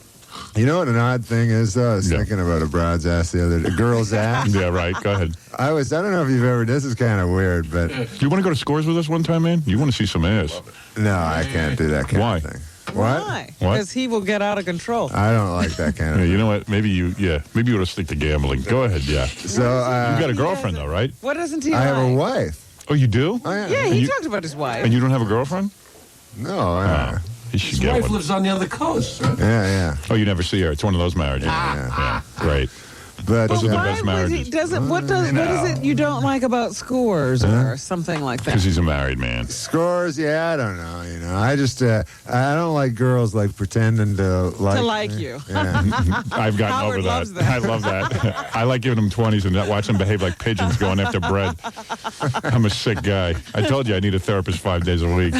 You know what an odd thing is, though? I was Yeah. thinking about a broad's ass the other day. A girl's ass. Yeah, right. Go ahead. I don't know if you've ever, this is kind of weird, but Do you want to go to Scores with us one time, man? You want to see some ass? no, I can't do that kind Why? of thing. What? Why? What? Because he will get out of control. I don't like that kind of Yeah, thing. you know what? Maybe you ought to stick to gambling. Go ahead, yeah. So, You got a girlfriend, though, right? What doesn't he I have a like? wife. Oh, you do? Oh, yeah. Yeah, And he you- talked about his wife. And you don't have a girlfriend? No, You should His get wife one. lives on the other coast. yeah. Oh, you never see her. It's one of those marriages. Yeah, great. But Those are the Why best would he, marriages. doesn't, what is it you don't like about Scores or something like Because that? he's a married man. Scores, yeah, I don't know. You know, I just, I don't like girls like pretending to like To like me. you. Yeah. I've gotten Howard over that. loves that. I love that. I like giving them 20s and watch them behave like pigeons going after bread. I'm a sick guy. I told you I need a therapist 5 days a week.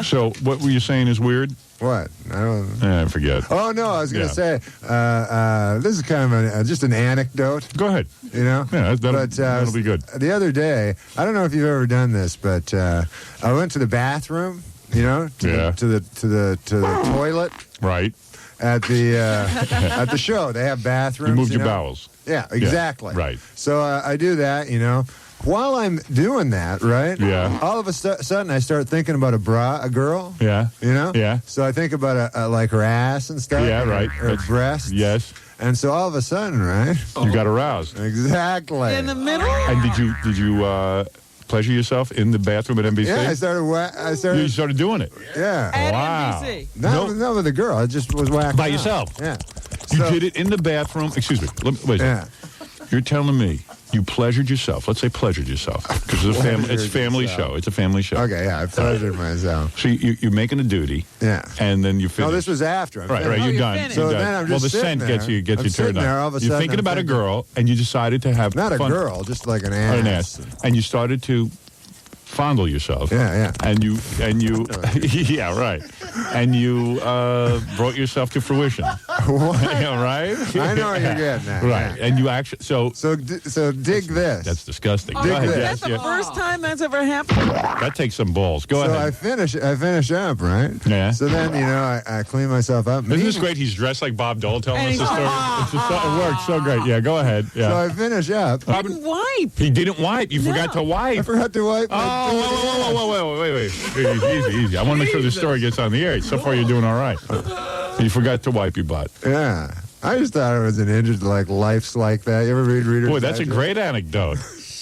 So what were you saying is weird? What? I don't. I forget. Oh no, I was going Yeah. to say this is kind of just an anecdote. Go ahead. You know, Yeah, that'll be good. The other day, I don't know if you've ever done this, but I went to the bathroom. You know, to the toilet Right. at the at the show. They have bathrooms. You moved your know? bowels. Yeah, exactly. right. So I do that, you know. While I'm doing that, right? Yeah. All of a sudden, I start thinking about a girl. Yeah. You know? Yeah. So I think about like her ass and stuff. Yeah, and right. Her That's- breasts. Yes. And so all of a sudden, right? You got aroused. Exactly. In the middle? And did you pleasure yourself in the bathroom at NBC? Yeah, I started. You started doing it. Yeah. At Wow. NBC. Not with a girl. I just was whacking By out. yourself? Yeah. You So- did it in the bathroom. Excuse me. Wait a Yeah. second. You're telling me you pleasured yourself. Let's say pleasured yourself. Because it's a family yourself. show. It's a family show. Okay. Yeah. I pleasured myself. So you're making a duty. Yeah. And then you finish. No, this was after. I'm Right, finished. right. You're you're done. finished. You're So done. then I'm well, just the sitting scent there. gets I'm you sitting turned on. there, all of a You're sudden thinking I'm about a thinking- girl, and you decided to have Not a fun. girl, just like an Or ass. an ass, and you started to fondle yourself. Yeah. And you, yeah, right. And you brought yourself to fruition. What? Yeah, right. I know what you're getting at. Right, Yeah. and you actually so So dig this. that's disgusting. Dig Go ahead. this. Yes, That's the yes. first time that's ever happened. That takes some balls. Go so ahead. I finish up, right? Yeah. So then, you know, I clean myself up. Isn't this great? He's dressed like Bob Dole telling us And the story. It works so great. Yeah, go ahead. So Yeah. I finish up. Didn't wipe. He didn't wipe. You forgot to I wipe. forgot to wipe my Oh, wait. Easy. I want to make sure the story gets on the air. So far, you're doing all right. You forgot to wipe your butt. Yeah. I just thought it was an interesting, like, life's like that. You ever read Reader's Boy, that's a Digest? great anecdote.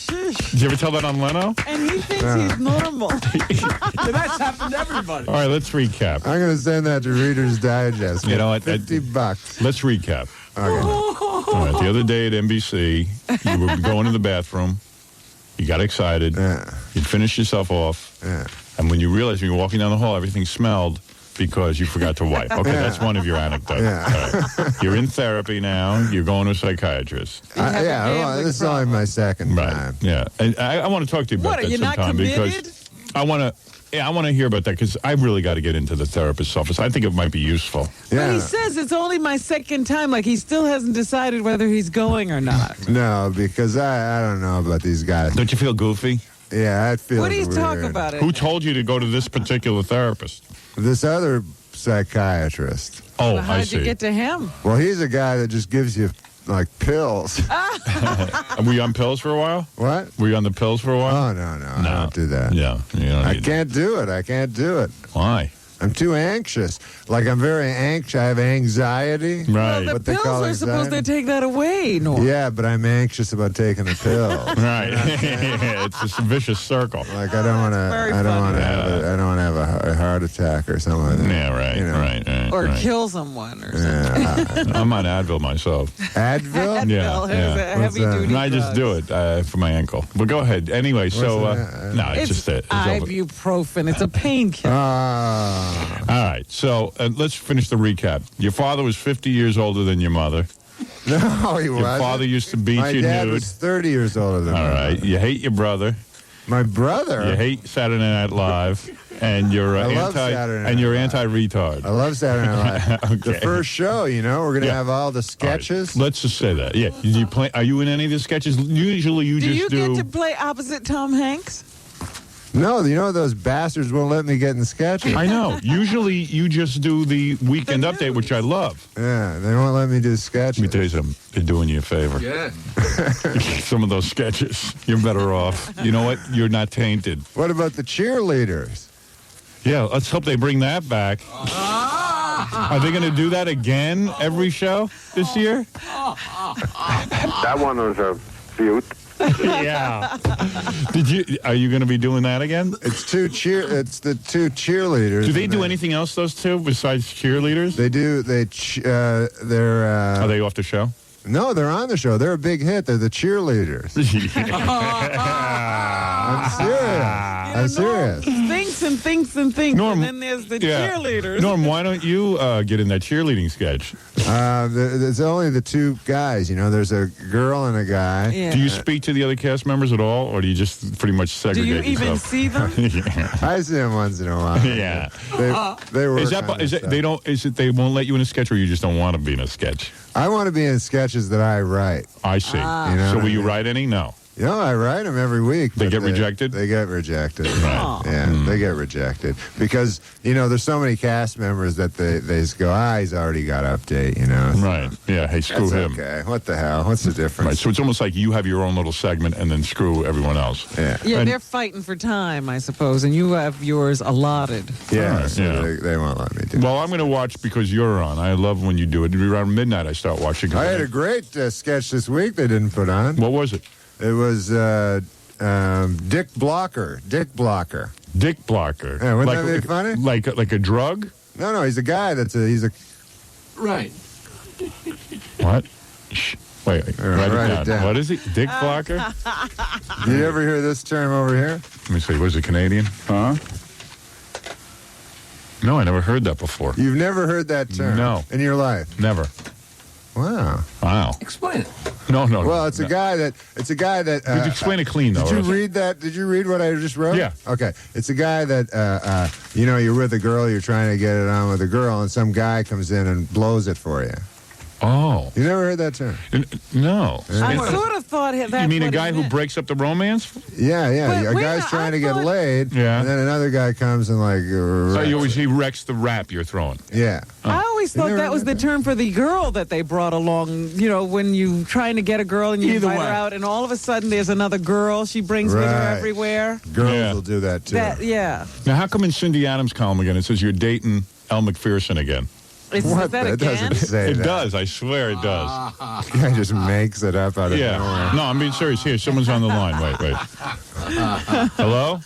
Did you ever tell that on Leno? And he thinks he's normal. That's happened to everybody. All right, let's recap. I'm going to send that to Reader's Digest. You know what? $50. Let's recap. All right, the other day at NBC, you were going to the bathroom. You got excited. Yeah. You'd finished yourself off. Yeah. And when you realized when you were walking down the hall, everything smelled because you forgot to wipe. Okay, Yeah. that's one of your anecdotes. Yeah. All right. You're in therapy now. You're going to a psychiatrist. have a gambling This is only my second Right. time. Yeah. And I want to talk to you about What, are that you not sometime committed? because I want to. Yeah, I want to hear about that because I really got to get into the therapist's office. I think it might be useful. But Yeah. he says it's only my second time. Like he still hasn't decided whether he's going or not. No, because I don't know about these guys. Don't you feel goofy? Yeah, I feel What do you weird. talk about it? Who told you to go to this particular therapist? This other psychiatrist. Oh, Well, how I did see. you get to him? Well, he's a guy that just gives you, like, pills. Were you on pills for a while? What? Were you on the pills for a while? Oh, no. I don't do that. Yeah. You don't I need- can't do it. Why? I'm too anxious. Like, I'm very anxious. I have anxiety. Right. The What they pills call are supposed to anxiety? take that away, Norm. Yeah, but I'm anxious about taking the pill. Right. It's a vicious circle. Like, I don't want to. Very I don't want to funny. have. I don't want to have a heart attack or something like that. Yeah, right. You know. Right. Or right. kill someone or something. Yeah. I'm on Advil myself. Advil. Yeah, Advil is yeah. a What's heavy that? duty And I just do it for my ankle. But go ahead. Anyway, so that? no, it's It's just it's over. ibuprofen. It's a painkiller. Ah. All right. So let's finish the recap. Your father was 50 years older than your mother. No, he Your wasn't. father used to beat My you dad nude. was 30 years older than All my right. mother. You hate your brother. My brother. You hate Saturday Night Live, and you're I love Saturday Night you're Live. anti-retard. I love Saturday Night Live. Okay. The first show, you know, we're going to Yeah. have all the All right, sketches. let's just say that. Yeah. Do you play? Are you in any of the sketches? Usually, you Do just you do. get to play opposite Tom Hanks? No, you know those bastards won't let me get in the sketches. I know. Usually you just do the weekend update, which I love. Yeah, they won't let me do sketches. Let me tell you something. They're doing you a favor. Yeah. Some of those sketches, you're better off. You know what? You're not tainted. What about the cheerleaders? Yeah, let's hope they bring that back. Are they going to do that again every show this year? That one was a beaut. Yeah. Are you going to be doing that again? It's the two cheerleaders. Do they and do anything else, those two, besides cheerleaders? They do. They're. Are they off the show? No, they're on the show. They're a big hit. They're the cheerleaders. I'm serious. I'm serious. Thinks and thinks, Norm, and then there's the cheerleaders. Norm, why don't you get in that cheerleading sketch? There's only the two guys. You know, there's a girl and a guy. Yeah. Do you speak to the other cast members at all, or do you just pretty much Do segregate you even yourself? see them? I see them once in a while. Yeah. They work Is on it this stuff. they don't? Is it they won't let you in a sketch, or you just don't want to be in a sketch? I want to be in sketches that I write. I see. You know So what will I you mean? write any? No. You know, I write them every week. They but get rejected? They get rejected. Right. Yeah, they get rejected because there's so many cast members that they just go, he's already got update. Right. Yeah. Hey, screw That's him. okay. What the hell? What's the difference? Right. So it's almost like you have your own little segment and then screw everyone else. Yeah. Yeah, And- they're fighting for time, I suppose, and you have yours allotted. Yeah. All right, So yeah. They won't let me do. Well, I'm going to watch because you're on. I love when you do it. Around midnight, I start watching. I had a great sketch this week they didn't put on. What was it? It was Dick Blocker. Dick Blocker. Dick blocker. Yeah, wouldn't that be funny? Like a drug? No, he's a guy he's a. Right. What? Shh. Wait, write it down. What is it? Dick blocker? Did you ever hear this term over here? Let me see. Was it Canadian? Huh? No, I never heard that before. You've never heard that term? No. In your life? Never. Wow. Wow. Explain it. No. Well, it's a guy that. Could you explain it clean, though? Did you read that? Did you read what I just wrote? Yeah. Okay. It's a guy that you're with a girl, you're trying to get it on with a girl, and some guy comes in and blows it for you. Oh. You never heard that term? No. I sort of thought that's You mean a what it guy who meant. breaks up the romance? Yeah. But A wait, guy's I trying to get thought- laid, Yeah. and then another guy comes and So he wrecks the rap you're throwing. yeah. I always thought never that was heard the term for the girl that they brought along, when you trying to get a girl and you Either invite her way. out, and all of a sudden there's another girl she brings with her Right. everywhere. Girls Yeah. will do that too. Yeah. Now, how come in Cindy Adams' column again it says you're dating Elle McPherson again? Is What? that It again? doesn't say It that. does. I swear it does. Guy just makes it up out of Yeah. nowhere. No, I'm being serious. Here, someone's on the line. Wait. Hello?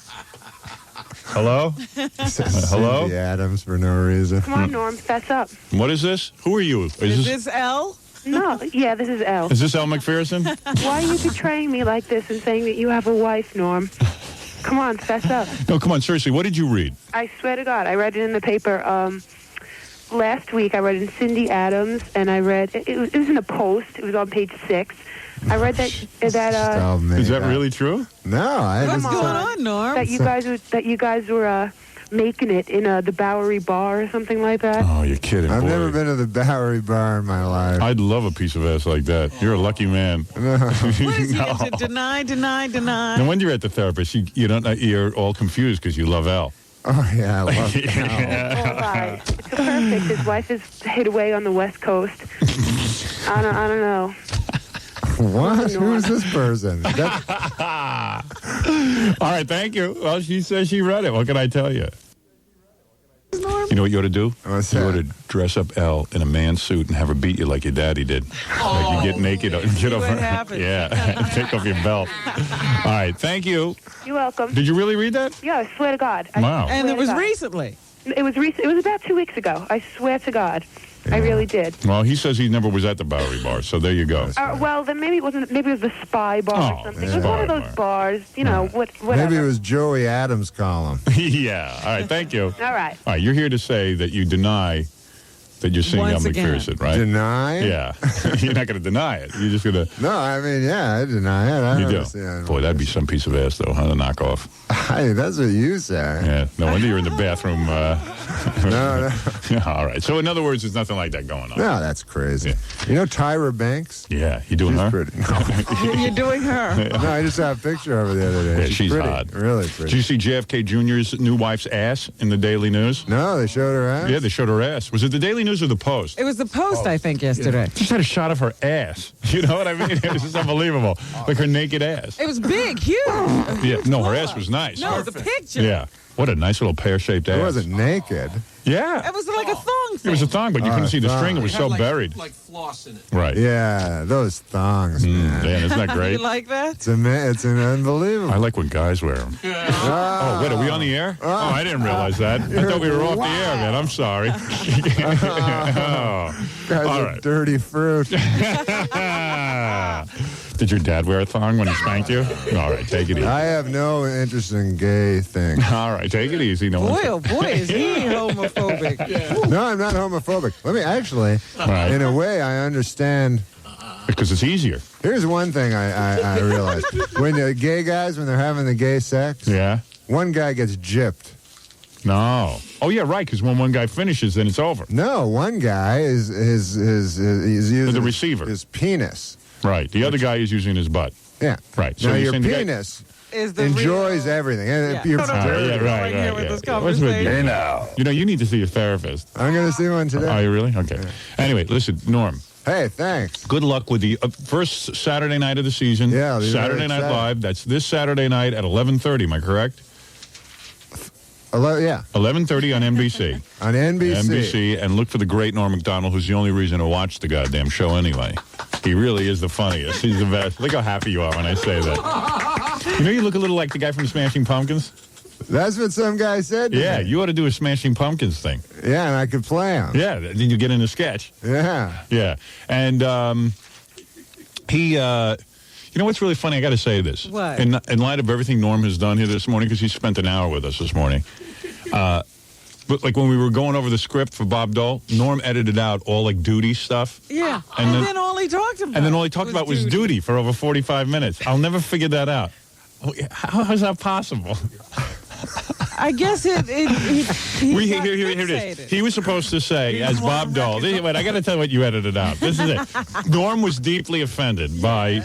Hello? Hello? Cindy Adams for no reason. Come on, Norm, fess up. What is this? Who are you? Is this L? No, yeah, this is Elle. Is this Elle McPherson? Why are you betraying me like this and saying that you have a wife, Norm? Come on, fess up. No, come on. Seriously, what did you read? I swear to God, I read it in the paper last week. I read it in Cindy Adams, and I read it was in a post. It was on page 6. I read that Stop me. Is that really true? No, I What's just going on, Norm? that you guys were making it in the Bowery Bar or something like that. Oh, you're kidding. I've boy. never been to the Bowery Bar in my life. I'd love a piece of ass like that. You're a lucky man. What is he into? Deny. And when you're at the therapist, you don't. You're all confused because you love Elle. Oh yeah, I love it. All right. It's perfect. His wife is hid away on the West Coast. I don't know. What? Who's this person? That's, All right, thank you. Well, she says she read it. What can I tell you? You know what you ought to do? What's you that? ought to dress up Elle in a man suit and have her beat you like your daddy did. Like you get naked and get what over. happens. Yeah, take off your belt. All right, thank you. You're welcome. Did you really read that? Yeah, I swear to God. Wow. And it swear was to God. recently. It was recent. It was about 2 weeks ago. I swear to God. I really did. Well, he says he never was at the Bowery Bar, so there you go. Well, then maybe it wasn't. Maybe it was the Spy Bar Oh, or something. yeah. It was one of Spy those bars. Whatever. maybe it was Joey Adams' column. Yeah. All right, thank you. All right. All right, you're here to say that you deny that you're seeing Once on again. McPherson, right? Deny? Yeah. You're not going to deny it. You're just going to... No, I mean, yeah, I deny it. I You do. understand. Boy, that'd be some piece of ass, though, huh? To knock off. Hey, that's what you say. Yeah. No wonder you're in the bathroom. No. All right. So, in other words, there's nothing like that going on. No, that's crazy. Yeah. You know Tyra Banks? Yeah. You doing She's her? pretty. You're doing her. No, I just saw a picture of her the other day. Yeah, she's pretty, hot. Really Did pretty. you see JFK Jr.'s new wife's ass in the Daily News? No, they showed her ass? Yeah, they showed her ass. Was it the Daily News or the Post? It was the Post, I think, yesterday. Just had a shot of her ass. You know what I mean? It was just unbelievable. Like her naked ass. It was big, huge. Yeah. No, her ass was nice. No, the picture. Yeah. What a nice little pear-shaped ass. It wasn't naked. Yeah. It was like a thong It thing. was a thong, but you couldn't see the thong. string. It was It so had, like, buried. like floss in it. Right. Yeah, those thongs, man. Man, isn't that You great? like that? It's an unbelievable. I like when guys wear them. Oh, wait, are we on the air? Oh, I didn't realize that. I thought we were off the air, man. I'm sorry. Oh. Guys all are right. dirty fruit. Did your dad wear a thong when he spanked you? All right, take it easy. I have no interest in gay things. All right, take it easy. No Boy, one's- oh boy, is he homophobic. No, I'm not homophobic. Let me actually, Right. in a way, I understand. Because it's easier. Here's one thing I realized. When the gay guys, when they're having the gay sex, Yeah? one guy gets gypped. No. Oh, yeah, right, because when one guy finishes, then it's over. No, one guy is using The receiver. his penis. Right. The other guy is using his butt. Yeah. Right. So now you're your saying the guy- penis Is the enjoys real... everything. And Yeah. you're No, no, Oh, no. yeah, right, Here right. with Yeah. this What's with you? conversation. You know, you need to see a therapist. I'm going to see one today. Are you really? Okay. Anyway, listen, Norm. Hey, thanks. Good luck with the first Saturday night of the season. Yeah, they're Saturday very Night excited. Live. That's this Saturday night at 11:30. Am I correct? Yeah, 11:30 on NBC. on NBC. NBC, and look for the great Norm Macdonald, who's the only reason to watch the goddamn show anyway. He really is the funniest. He's the best. Look how happy you are when I say that. You know, you look a little like the guy from Smashing Pumpkins. That's what some guy said to Yeah, me. you ought to do a Smashing Pumpkins thing. Yeah, and I could play him. Yeah, then you get in a sketch. Yeah. Yeah, and he. You know what's really funny? I got to say this. What? In light of everything Norm has done here this morning, because he spent an hour with us this morning. But like when we were going over the script for Bob Dole, Norm edited out all like duty stuff. Yeah. And And, then- then all he talked about. And then all he talked about was duty for over 45 minutes. I'll never figure that out. How is that possible? I guess he Here got it is. fixated. He was supposed to say, as Bob Dole, wait, I got to tell you what you edited out. This is it. Norm was deeply offended by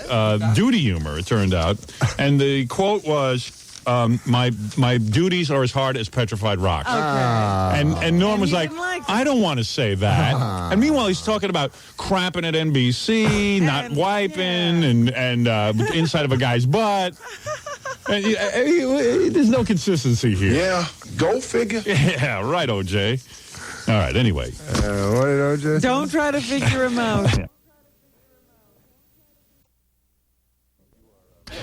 duty humor, it turned out. And the quote was, my duties are as hard as petrified rocks. Okay. And Norm And was he like, didn't like it. I don't want to say that. And meanwhile, he's talking about crapping at NBC, not And- wiping, and inside of a guy's butt. And, there's no consistency here. Yeah, go figure. Yeah, right, OJ. All right, anyway. What did OJ say? Don't try to figure him out.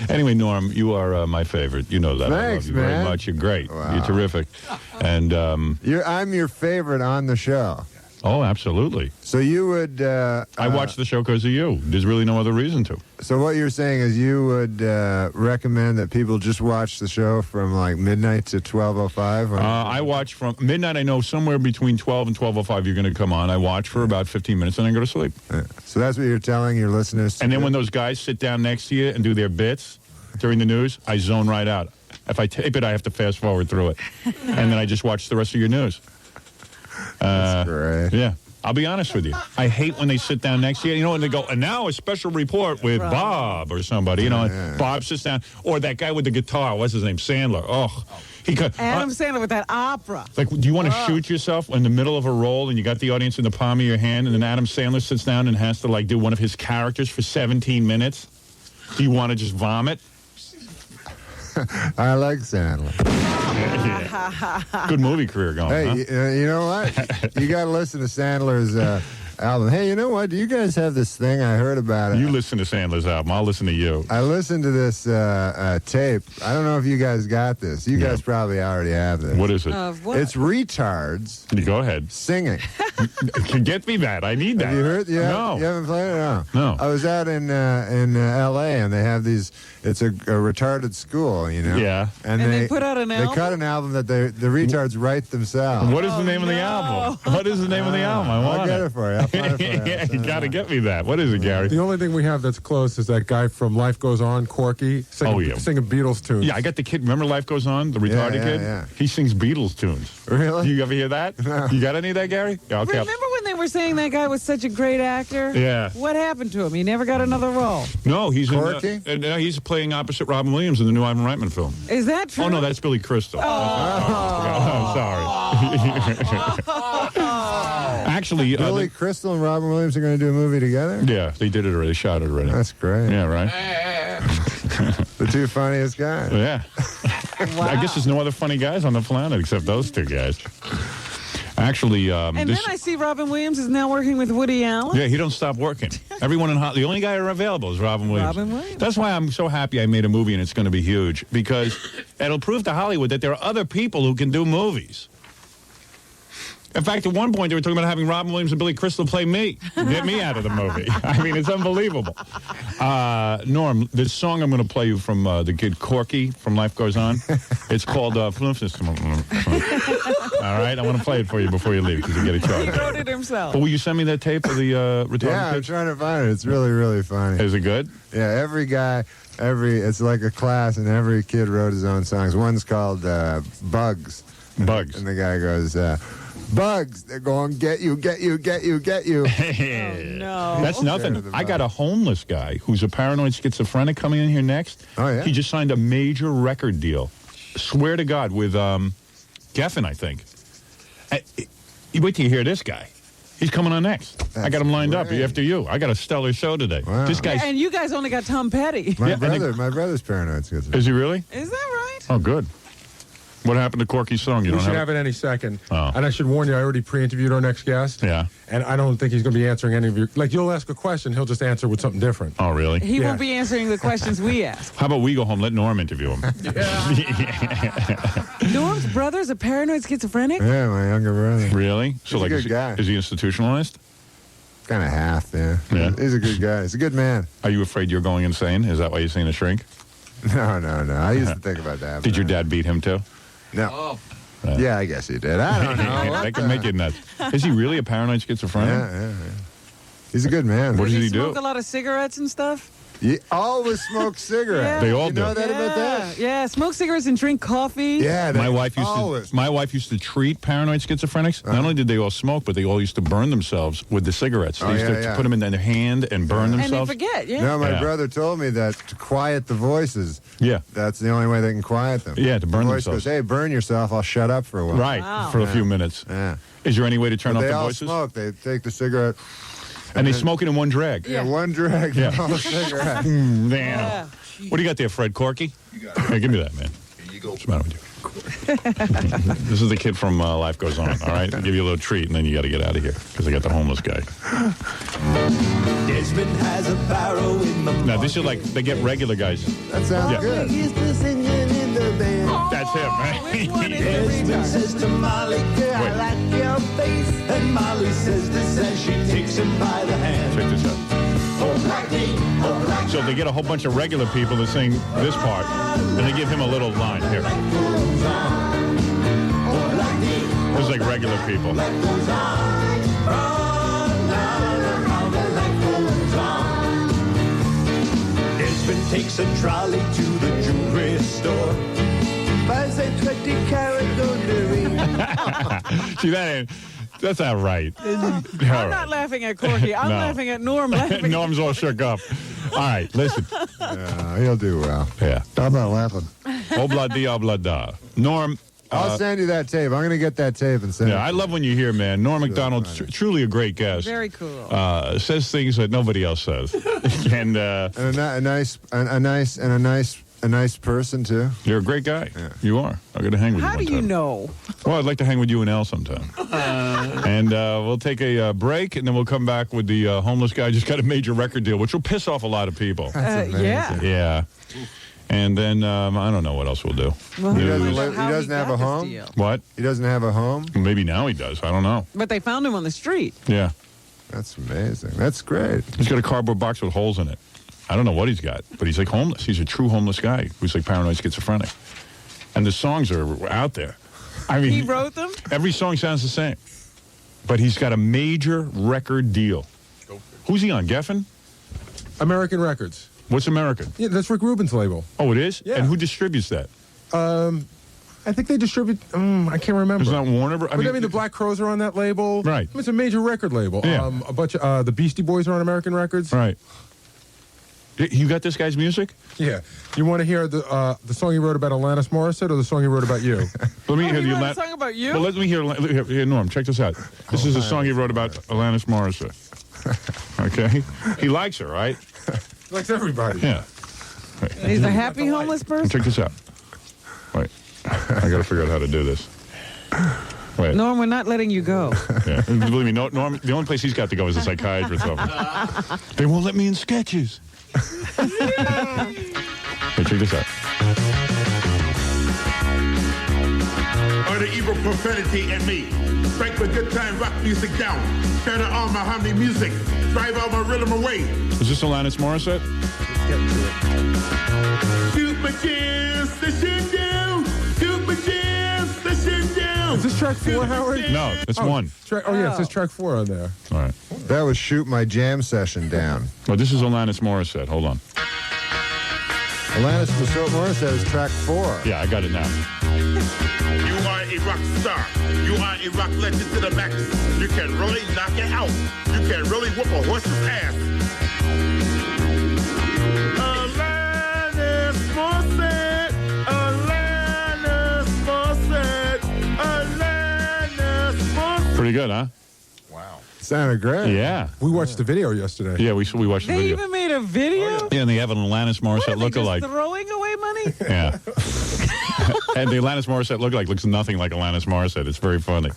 Anyway, Norm, you are my favorite. You know that. I love Thanks, you very man. much. You're great. Wow. You're terrific. And, I'm your favorite on the show. oh, absolutely. So you would... I watch the show because of you. There's really no other reason to. So what you're saying is you would recommend that people just watch the show from like midnight to 12:05? I watch from midnight. I know somewhere between 12 and 12:05 you're going to come on. I watch for about 15 minutes and then go to sleep. So that's what you're telling your listeners to And then do? when those guys sit down next to you and do their bits during the news, I zone right out. If I tape it, I have to fast forward through it. And then I just watch the rest of your news. That's great. Yeah. I'll be honest with you. I hate when they sit down next to you, and they go, and now a special report with Bob or somebody, and Bob sits down, or that guy with the guitar, what's his name, Sandler. Oh, he cut. Adam Sandler with that opera. Like, do you want to shoot yourself in the middle of a role, and you got the audience in the palm of your hand, and then Adam Sandler sits down and has to like do one of his characters for 17 minutes? Do you want to just vomit? I like Sandler. Good movie career going, Hey, huh? you know what? You got to listen to Sandler's album. Hey, you know what? Do you guys have this thing? I heard about it. You listen to Sandler's album. I'll listen to you. I listened to this tape. I don't know if you guys got this. You guys probably already have this. What is it? Of what? It's retards You go ahead. singing. Get me that. I need that. Have you heard? Yeah, No. you haven't played it. No. I was out in L.A. and they have these. It's a retarded school, you know. Yeah. And they put out an They album? cut an album that the retards write themselves. What is the name of the no. album? What is the name of the album? I want I'll get it for you. I'll find it for you. Yeah, you got to get me that. What is it, Gary? The only thing we have that's close is that guy from Life Goes On, Corky, singing Beatles tunes. Yeah, I got the kid. Remember Life Goes On, the retarded yeah, kid? yeah. He sings Beatles tunes. Really? You ever hear that? No. You got any of that, Gary? Yeah, okay. Remember when they were saying that guy was such a great actor? Yeah. What happened to him? He never got another role. No, he's Corky? he's playing opposite Robin Williams in the new Ivan Reitman film. Is that true? Oh no, that's Billy Crystal. I'm sorry. Actually, Billy Crystal and Robin Williams are going to do a movie together? yeah, they did it already. They shot it already. That's great. Yeah, right. The two funniest guys. Yeah. I guess there's no other funny guys on the planet except those two guys. Actually, And then I see Robin Williams is now working with Woody Allen. yeah, he don't stop working. Everyone in the only guy available is Robin Williams. Robin Williams. That's why I'm so happy I made a movie and it's going to be huge because it'll prove to Hollywood that there are other people who can do movies. In fact, at one point they were talking about having Robin Williams and Billy Crystal play me, get me out of the movie. I mean, it's unbelievable. Norm, this song I'm going to play you from the kid Corky from Life Goes On. It's called All right, I want to play it for you before you leave because you get a He charge. wrote it himself. But will you send me that tape of the retarded Yeah, I'm kids? trying to find it. It's really, really funny. Is it good? Yeah, every guy, it's like a class, and every kid wrote his own songs. One's called Bugs. Bugs. And the guy goes, Bugs, they're going to get you, get you, get you, get you. No. That's nothing. I got a homeless guy who's a paranoid schizophrenic coming in here next. Oh, yeah? He just signed a major record deal. Swear to God, with Geffen, I think. You wait till you hear this guy. He's coming on next. I got him lined up great. after you. I got a stellar show today. Wow. This guy's... And you guys only got Tom Petty. My brother's paranoid schizophrenic. Is he really? Is that right? Oh, good. What happened to Corky's song? You We don't should have have it any second. Oh. And I should warn you, I already pre-interviewed our next guest. Yeah. And I don't think he's going to be answering any of your... Like, you'll ask a question, he'll just answer with something different. Oh, really? He Yeah. won't be answering the questions we ask. How about we go home, let Norm interview him? Norm's brother's a paranoid schizophrenic? Yeah, my younger brother. Really? So, He's a good is he, guy. is he institutionalized? Kind of half, yeah. Yeah. He's a good guy. He's a good man. Are you afraid you're going insane? Is that why you're seeing a shrink? No. I used to think about that. Did your dad beat him, too? No. Yeah, I guess he did. I don't know. That can make you nuts. Is he really a paranoid schizophrenic? Yeah. He's a good man. What Does does he smoke do? a lot of cigarettes and stuff? He always smokes cigarettes. They all you know do. that about that? Yeah, smoke cigarettes and drink coffee. Yeah, My wife used to treat paranoid schizophrenics. Not only did they all smoke, but they all used to burn themselves with the cigarettes. They Oh, used to yeah. put them in their hand and burn And they themselves. forget, yeah. No, my Yeah. brother told me that to quiet the voices, Yeah. that's the only way they can quiet them. Yeah, to burn the voice themselves. goes, hey, burn yourself. I'll shut up for a while. Right, Wow. for a few minutes. Yeah. Is there any way to turn But off they the all voices? smoke. They take the cigarette. And they smoke it in one drag. Yeah, one drag. Yeah. The whole cigarette. Damn. Yeah. What do you got there, Fred Corky? Hey, give me that, man. Here you go. What's the matter with you? This is the kid from Life Goes On, all right? I'll give you a little treat, and then you got to get out of here because I got the homeless guy. Desmond has a barrow in the Now, this is like, they get regular guys. That sounds Yeah. good. He's the singing in the band. That's him, Which one man. is the Desmond retard? says to Molly, girl, Wait. I like your face. And Molly says this as she takes him by the hand. Check this out. Oh, Blackie, oh, Blackie. So they get a whole bunch of regular people to sing this part, and they give him a little line here. This is like regular people. Desmond takes a trolley to the jewelry store. Buys a 20-carat gold ring. See, that's not right. I'm not laughing at Corky. I'm No. laughing at Norm laughing. Norm's all shook up. All right, listen. He'll do well. Yeah. I'm not laughing. Obla-di-obla-da. Norm, I'll send you that tape. I'm going to get that tape and send it. yeah, I love when you're here, man. Norm MacDonald, truly a great guest. Very cool. Says things that nobody else says. And And a nice person too. you're a great guy. You are. I'm going to hang with you How one do you time. know? Well, I'd like to hang with you and Al sometime. And we'll take a break, and then we'll come back with the homeless guy just got a major record deal, which will piss off a lot of people. Yeah. Yeah. And then I don't know what else we'll do. He Well, doesn't, know live, he how doesn't have got a this home? deal. What? He doesn't have a home? Maybe now he does. I don't know. But they found him on the street. Yeah. That's amazing. That's great. He's got a cardboard box with holes in it. I don't know what he's got, but he's like homeless. He's a true homeless guy who's like paranoid schizophrenic. And the songs are out there. I mean, He wrote them? Every song sounds the same. But he's got a major record deal. Who's he on, Geffen? American Records. What's American? Yeah, that's Rick Rubin's label. Oh, it is? Yeah. And who distributes that? I think they distribute. I can't remember. Is that Warner? But I mean, the Black Crows are on that label. Right. It's a major record label. Yeah. A bunch of the Beastie Boys are on American Records. Right. You got this guy's music? Yeah. You want to hear the song he wrote about Alanis Morissette or the song he wrote about you? Let me hear He the wrote a Alan- song about you? Well, let me hear Norm. Check this out. This is a song he wrote about Alanis Morissette. Okay, he likes her, right? Likes everybody. Yeah. He's a happy homeless person? Check this out. Wait, I got to figure out how to do this. Wait. Norm, we're not letting you go. Yeah. Believe me, Norm. The only place he's got to go is a psychiatrist's office. They won't let me in sketches. Hey, check this out. Or the evil profanity in me. Break the good time rock music down. Turn all my harmony music. Drive all my rhythm away. Is this Alanis Morissette? Shoot my jams, the shit down. Shoot my jams, the shit down. Is this track 4, Howard? No, it's one. Yeah, it says track 4 on there. All right. That was Shoot My Jam Session Down. Well, this is Alanis Morissette. Hold on. Alanis Morissette is track 4. Yeah, I got it now. You are a rock star. You are a rock legend to the max. You can really knock it out. You can really whoop a horse's ass. Alanis Morissette. Alanis Morissette. Alanis Morissette. Pretty good, huh? Sounded great. Yeah. We watched the video yesterday. Yeah, we watched the They video. even made a video? Yeah, and they have an Alanis What, Morissette are they lookalike. just throwing away money? Yeah. And the Alanis Morissette lookalike looks nothing like Alanis Morissette. It's very funny.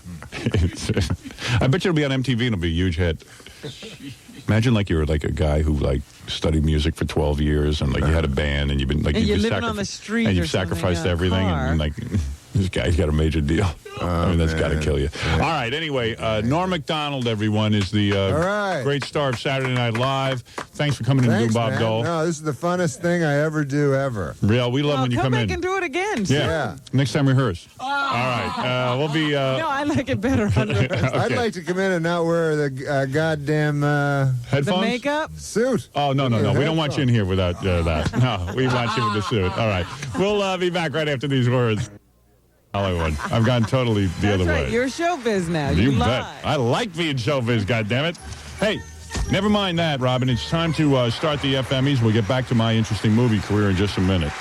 I bet you it'll be on MTV and it'll be a huge hit. Imagine like you're like a guy who like studied music for 12 years and like you had a band and you've been like And you've you're been living on the street and or you've sacrificed something, everything and like this guy's got a major deal. I mean, that's got to kill you. Yeah. All right. Anyway, Norm Macdonald, everyone, is the great star of Saturday Night Live. Thanks for coming in to do Bob man. Dole. No, this is the funnest thing I ever do ever. Real, we love when you come back in. and do it again. Yeah. Next time rehearse. All right. We'll be. No, I like it better unrehearsed. Okay. I'd like to come in and not wear the goddamn headphones, the makeup, suit. Oh no! We don't want you in here without that. No, we want you with the suit. All right. We'll be back right after these words. Hollywood. I've gone totally the other way. You're showbiz now. You lie. bet. I like being showbiz, goddammit. Hey, never mind that, Robin. It's time to start the FMEs. We'll get back to my interesting movie career in just a minute.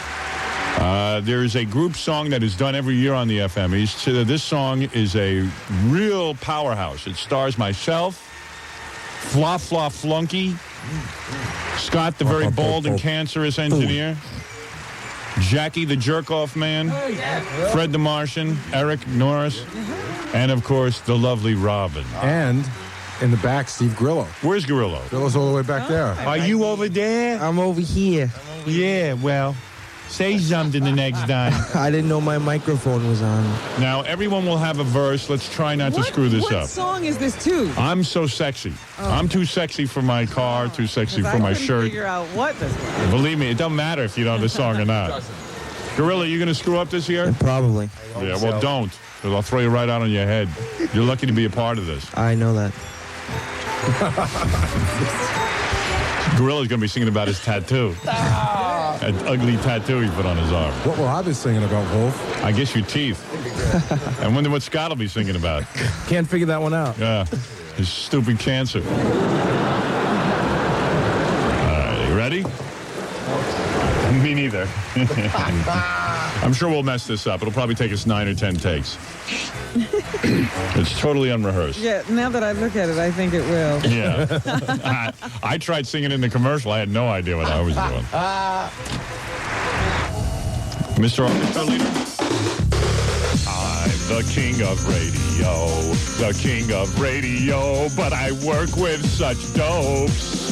There's a group song that is done every year on the FMEs. So this song is a real powerhouse. It stars myself, Fla Fla Flunky, Scott the very bald and cancerous engineer, Jackie the jerk-off man, Fred the Martian, Eric Norris, and, of course, the lovely Robin. And in the back, Steve Grillo. Where's Grillo? Grillo's all the way back there. Are you over there? I'm over here. Yeah, well, say something the next time. I didn't know my microphone was on. Now, everyone will have a verse. Let's try not to screw this what up. song is this too? I'm so sexy. I'm too sexy for my car, too sexy for I my couldn't shirt. figure out what this was. Believe me, it doesn't matter if you know the song or not. Gorilla, you going to screw up this year? Probably. Yeah, well, don't. 'Cause I'll throw you right out on your head. You're lucky to be a part of this. I know that. Gorilla's going to be singing about his tattoo. An ugly tattoo he put on his arm. What will I be singing about, Wolf? I guess your teeth. I wonder what Scott will be singing about. Can't figure that one out. Yeah, his stupid cancer. All right, you ready? Me neither. I'm sure we'll mess this up. It'll probably take us 9 or 10 takes. It's totally unrehearsed. Yeah, now that I look at it, I think it will. Yeah. I tried singing in the commercial. I had no idea what I was doing. Mr. Leader? I'm the king of radio. The king of radio. But I work with such dopes.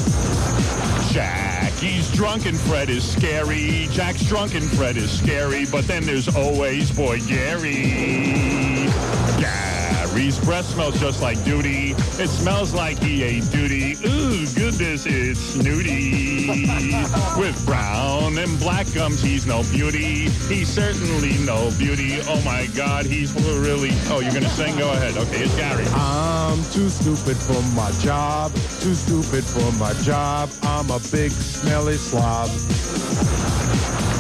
Jack Jackie's drunken Fred is scary. Jack's drunken Fred is scary. But then there's always boy Gary. Gary's breath smells just like duty. It smells like he ate duty. Ooh, goodness, it's snooty. With brown and black gums, he's no beauty. He's certainly no beauty. Oh, my God, he's really... Oh, you're going to sing? Go ahead. Okay, it's Gary. I'm too stupid for my job. Too stupid for my job. I'm a big smelly slob.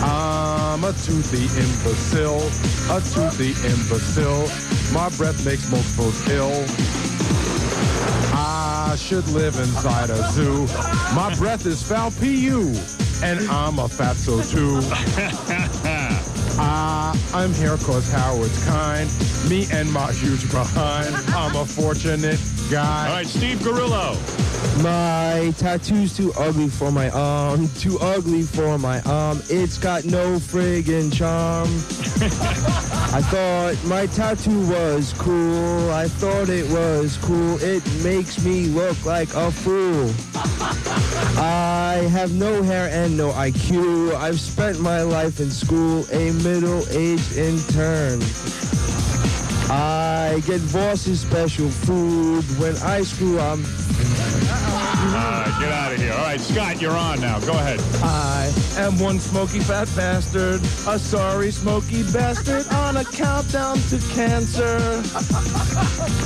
I'm a toothy imbecile. A toothy imbecile. My breath makes most folks ill. I should live inside a zoo. My breath is foul PU. And I'm a fatso too. I'm here cause Howard's kind. Me and my huge behind. I'm a fortunate guy. All right, Steve Gorillo. My tattoo's too ugly for my arm. Too ugly for my arm. It's got no friggin' charm. I thought my tattoo was cool. I thought it was cool. It makes me look like a fool. I have no hair and no IQ. I've spent my life in school, a middle-aged intern. I get Voss's special food. When I screw, I'm... Get out of here. All right, Scott, you're on now. Go ahead. I am one smoky fat bastard, a sorry smoky bastard on a countdown to cancer.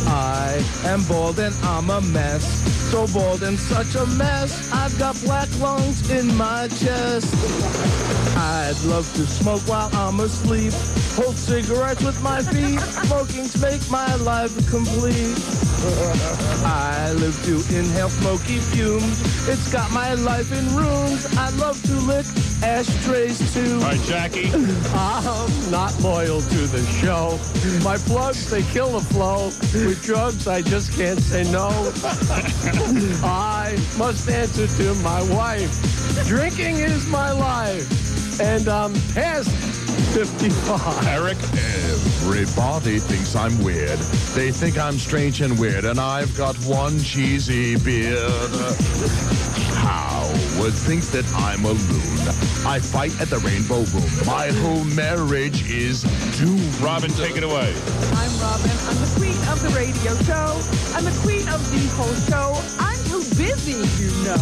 I am bald and I'm a mess, so bald and such a mess, I've got black lungs in my chest. I'd love to smoke while I'm asleep, hold cigarettes with my feet, smoking's make my life complete. I live to inhale smoky fumes. It's got my life in ruins. I love to lick ashtrays too. All right, Jackie. I'm not loyal to the show. My plugs, they kill the flow. With drugs, I just can't say no. I must answer to my wife. Drinking is my life. And I'm past 55. Eric? Everybody thinks I'm weird. They think I'm strange and weird, and I've got one cheesy beard. Howard thinks that I'm a loon. I fight at the Rainbow Room. My whole marriage is doomed. Robin, take it away. I'm Robin. I'm the queen of the radio show. I'm the queen of the whole show. I'm too busy, you know.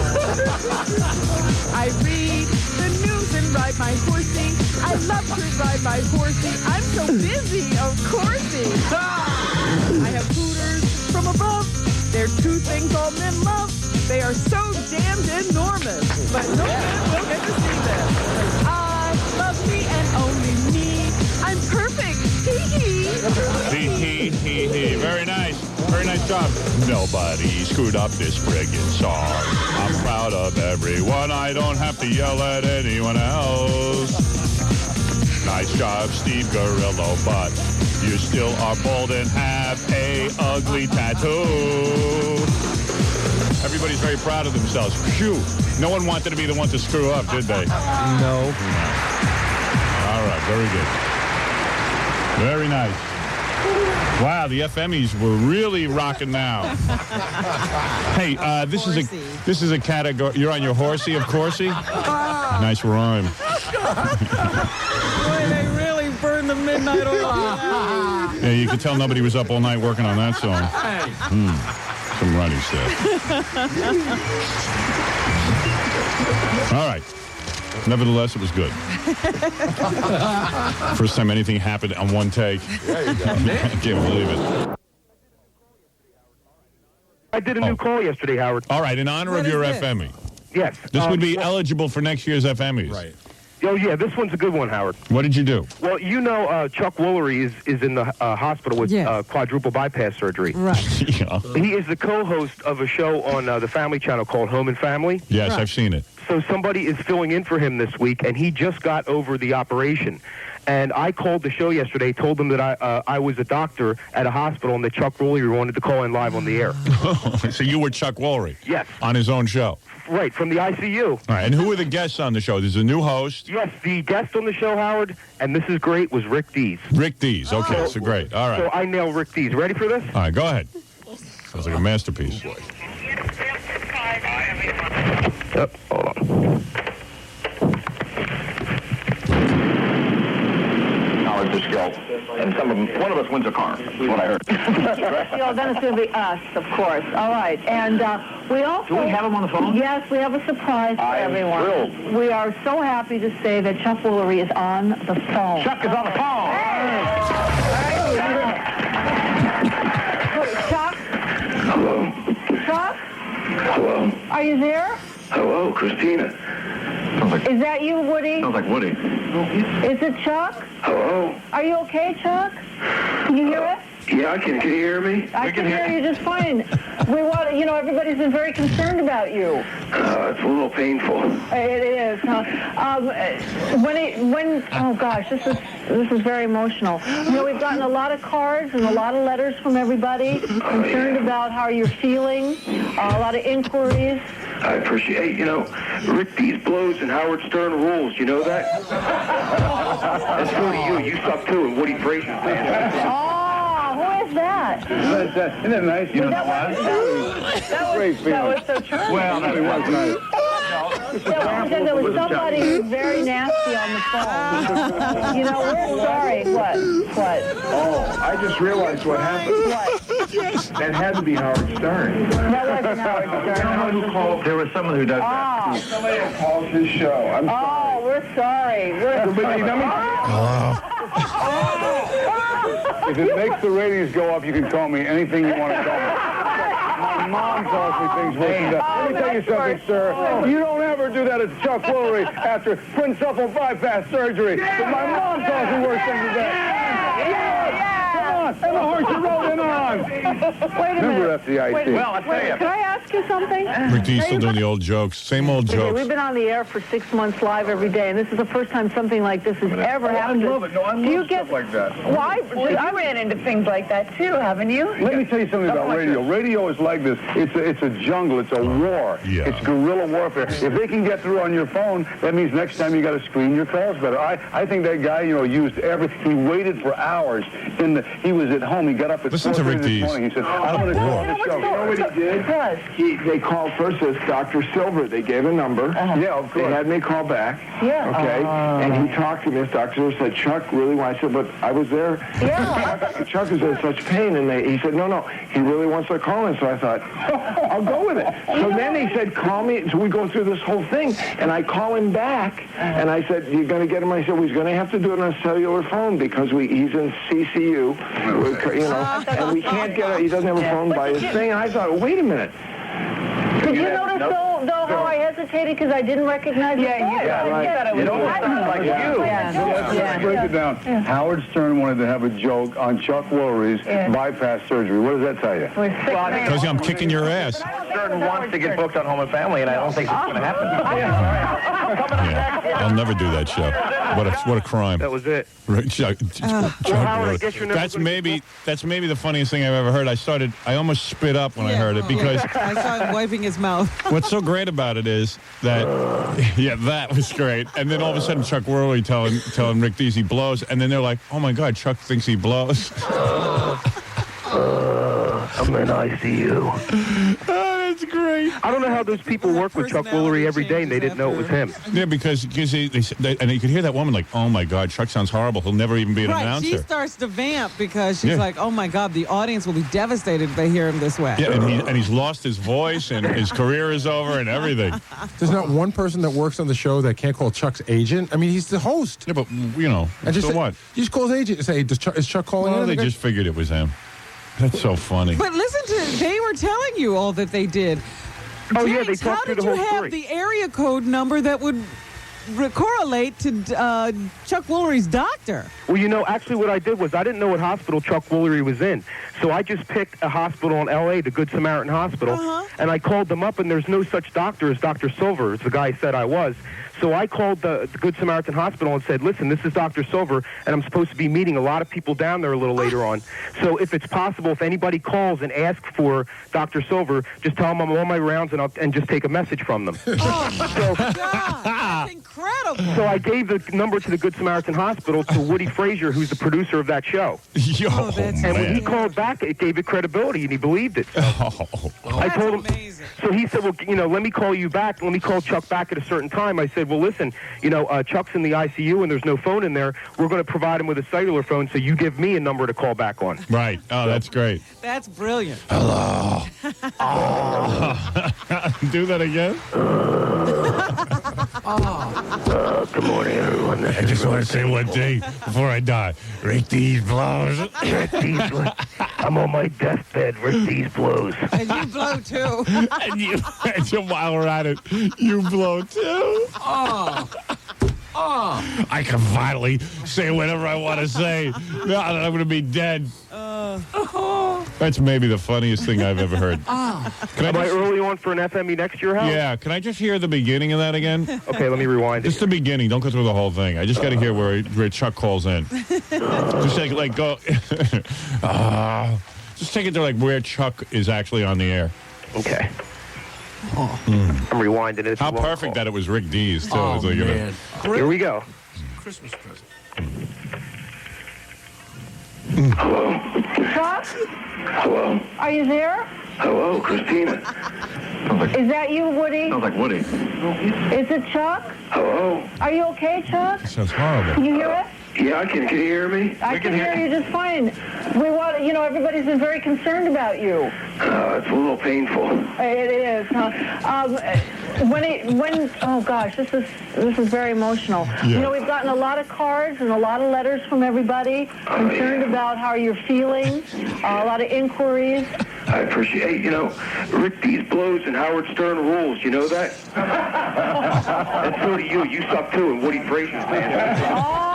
I read the news and ride my horsey. I love to ride my horsey. I'm so busy, of coursey. I have hooters from above. They're two things all men love. They are so damned enormous. But no man will get to see them. I love me and only me. I'm perfect. Hee. Very nice. Very nice job. Nobody screwed up this friggin' song. I'm proud of everyone. I don't have to yell at anyone else. Nice job, Steve Gorillo, but you still are bald and have a ugly tattoo. Everybody's very proud of themselves. Phew. No one wanted to be the one to screw up, did they? No. All right, very good. Very nice. Wow, the FMEs were really rocking now. Hey, this is a category. You're on your horsey, of coursey? Nice rhyme. Boy, they really burned the midnight oil. Yeah, you could tell nobody was up all night working on that song. Some running stuff. All right. Nevertheless, it was good. First time anything happened on one take. There you go. I can't believe it. I did a new call yesterday, Howard. All right, in honor of your FME. Yes. This would be eligible for next year's FMEs. Right. Oh, yeah, this one's a good one, Howard. What did you do? Well, you know Chuck Woolery is in the hospital with quadruple bypass surgery. Right. Yeah. He is the co-host of a show on the Family Channel called Home and Family. Yes, right. I've seen it. So somebody is filling in for him this week, and he just got over the operation. And I called the show yesterday, told them that I was a doctor at a hospital, and that Chuck Woolery wanted to call in live on the air. So you were Chuck Woolery? Yes. On his own show? Right, from the ICU. All right, and who were the guests on the show? There's a new host. Yes, the guest on the show, Howard, and this is great, was Rick Dees. Rick Dees, okay, so great. All right. So I nailed Rick Dees. Ready for this? All right, go ahead. Sounds like a masterpiece. Hold on. Knowledge or skill. And one of us wins a car. That's what I heard. Well, then it's going to be us, of course. All right. And we also... Do we have him on the phone? Yes, we have a surprise for everyone. Thrilled. We are so happy to say that Chuck Woolery is on the phone. Chuck is on the phone. Chuck? Hello. Chuck? Hello. Are you there? Hello, Christina. Is that you, Woody? Sounds like Woody. Is it Chuck? Hello. Are you okay, Chuck? Can you hear us? Yeah, I can you hear me? I can hear you just fine. We want, everybody's been very concerned about you. It's a little painful. It is, huh? Oh gosh, this is very emotional. We've gotten a lot of cards and a lot of letters from everybody concerned about how you're feeling. A lot of inquiries. I appreciate, Rick Dees blows and Howard Stern rules. You know that? And so do you. You suck too, and Woody Frazier's fantastic. Who is that? Isn't that nice? You know that was so true. Well, that was nice. There was somebody who's very nasty on the phone. We're sorry. What? Oh, I just realized what happened. What? That had to be Howard Stern. That wasn't Howard Stern. There was someone who does that. Somebody who calls his show. I'm sorry. We're sorry. If it makes the ratings go up, you can call me anything you want to call me. My mom calls me things worse than that. Let me tell you something, sir. You don't ever do that at Chuck Woolery after quintuple bypass surgery. But my mom calls me worse things than that. And the horse you rode in on. Wait a minute. Remember FDIC. Well, I tell you. Can I ask you something? Rick Dees still doing the old jokes. Same old Okay, jokes. we've been on the air for 6 months live every day, and this is the first time something like this has ever happened. I love it. No, I love stuff like that. Well, I ran into things like that too, haven't you? Let me tell you something about radio. Radio is like this. It's a jungle. It's a war. Yeah. It's guerrilla warfare. If they can get through on your phone, that means next time you got to screen your calls better. I think that guy, used he waited for hours. He was at home. He got up at Listen to Rick 4:30 this Dees. morning. He said, I'm going to call the show. You know what he did? They called first as Dr. Silver. They gave a number. Yeah, of course. They had me call back. Yeah. Okay. And he talked to me. Dr. Silver said, Chuck, really wants to, but I was there. Yeah. Chuck is in such pain. And he said, no, he really wants to call in. So I thought, I'll go with it. So then he said, call me. So we go through this whole thing. And I call him back. And I said, you're going to get him? I said, well, he's going to have to do it on a cellular phone because he's in CCU, and we can't get he doesn't have a phone by his thing. And I thought, wait a minute. Did you notice, though, how I hesitated because I didn't recognize Yeah, right. You thought it was like you. Yeah. Break it down. Yeah. Howard Stern wanted to have a joke on Chuck Woolery's bypass surgery. What does that tell you? Because I'm kicking your ass. Stern wants to get booked on Home and Family, and I don't think it's going to happen. I'll never do that show. What a crime. That was it. Chuck Howard, I guess you're never that's maybe the funniest thing I've ever heard. I almost spit up when I heard it because I saw him wiping his mouth. what's so great about it is that that was great. And then all of a sudden Chuck Woolery telling Rick Dees he blows, and then they're like, oh my God, Chuck thinks he blows. I'm in ICU. That's great. I don't know how those people work with Chuck Woolery every day and they didn't know it was him. Yeah, because and you could hear that woman like, oh my God, Chuck sounds horrible. He'll never even be an announcer. She starts to vamp because she's like, oh my God, the audience will be devastated if they hear him this way. Yeah, and he's lost his voice and his career is over and everything. There's not one person that works on the show that can't call Chuck's agent. I mean, he's the host. Yeah, but so what? You just call his agent and say, is Chuck calling in? They just figured it was him. That's so funny. But they were telling you all that they did. Oh, James, yeah, they talked through the whole how did you have the area code number that would correlate to Chuck Woolery's doctor? Well, actually what I did was I didn't know what hospital Chuck Woolery was in. So I just picked a hospital in L.A., the Good Samaritan Hospital, and I called them up, and there's no such doctor as Dr. Silver, as the guy said I was. So I called the Good Samaritan Hospital and said, listen, this is Dr. Silver, and I'm supposed to be meeting a lot of people down there a little later on. So if it's possible, if anybody calls and asks for Dr. Silver, just tell them I'm on my rounds and just take a message from them. Oh, my God. That's incredible. So I gave the number to the Good Samaritan Hospital to Woody Frazier, who's the producer of that show. And when he called back, it gave it credibility, and he believed it. So I told him. Amazing. So he said, well, let me call you back. Let me call Chuck back at a certain time. I said, well, listen, Chuck's in the ICU and there's no phone in there. We're going to provide him with a cellular phone, so you give me a number to call back on. Right. Oh, that's great. That's brilliant. Hello. Do that again. Good morning, everyone. I just want to say one thing before I die. Rake these blows. I'm on my deathbed. Rake these blows. And you blow too. and while we're at it, you blow too. I can finally say whatever I want to say now that I'm going to be dead. That's maybe the funniest thing I've ever heard. Am I early on for an FME next year, Hal? Yeah. Can I just hear the beginning of that again? Okay, let me rewind it. Just the beginning. Don't go through the whole thing. I just got to hear where Chuck calls in. Just take it go. Just take it to where Chuck is actually on the air. Okay. I'm rewinding it. How perfect that it was Rick Dees, too. Oh, man. Here we go. Christmas present. Hello? Chuck? Hello? Are you there? Hello, Christina. Is that you, Woody? Sounds like Woody. Is it Chuck? Hello? Are you okay, Chuck? Sounds horrible. Can you hear us? Yeah, I can. Can you hear me? I can hear you just fine. We want, everybody's been very concerned about you. It's a little painful. It is, huh? Oh gosh, this is very emotional. Yeah. We've gotten a lot of cards and a lot of letters from everybody concerned about how you're feeling. A lot of inquiries. I appreciate, Rick Dees blows and Howard Stern rules. You know that? And so do you. You suck too, and Woody Frazier's man.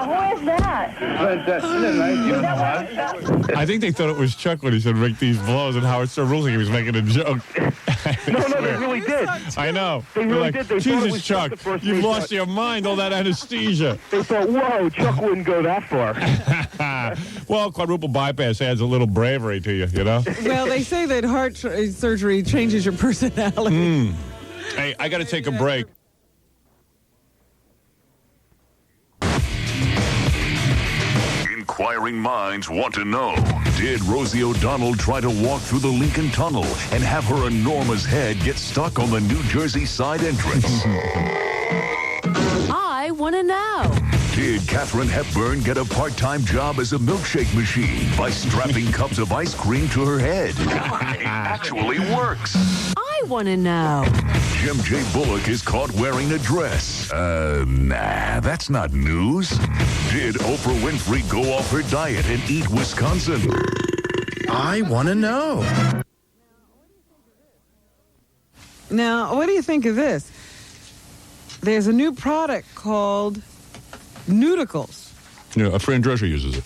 Who is that? I think they thought it was Chuck when he said Rick Dees blows and Howard Stern rules like he was making a joke. No, they really did. I know. They really did. They thought it Jesus, was Chuck, the first you've name lost Chuck. your mind, all that anesthesia. They thought, whoa, Chuck wouldn't go that far. Well, quadruple bypass adds a little bravery to you, Well, they say that heart surgery changes your personality. Hey, I got to take a break. Inquiring minds want to know, did Rosie O'Donnell try to walk through the Lincoln Tunnel and have her enormous head get stuck on the New Jersey side entrance? I want to know. Did Katharine Hepburn get a part-time job as a milkshake machine by strapping cups of ice cream to her head? It actually works. I want to know. Jim J. Bullock is caught wearing a dress. Nah, that's not news. Did Oprah Winfrey go off her diet and eat Wisconsin? I want to know. Now, what do you think of this? There's a new product called Nudicles. Yeah, Fran Drescher uses it.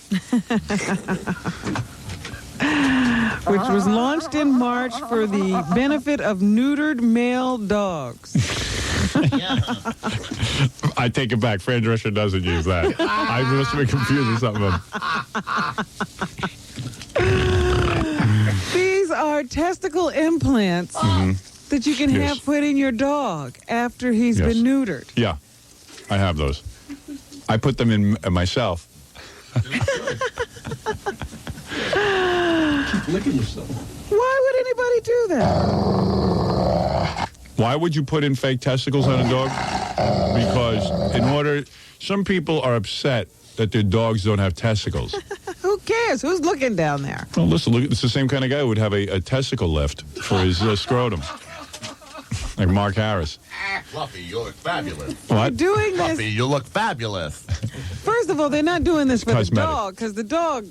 Which was launched in March for the benefit of neutered male dogs. I take it back. Fran Drescher doesn't use that. I must be confusing something. These are testicle implants that you can have put in your dog after he's been neutered. Yeah, I have those. I put them in myself. Keep licking yourself. Why would anybody do that? Why would you put in fake testicles on a dog? Because some people are upset that their dogs don't have testicles. Who cares? Who's looking down there? Well, listen, it's the same kind of guy who would have a testicle lift for his scrotum. Like Mark Harris. Fluffy, you look fabulous. What? Doing this. Fluffy, you look fabulous. First of all, they're not doing this for Cosmetic. the dog, because the dog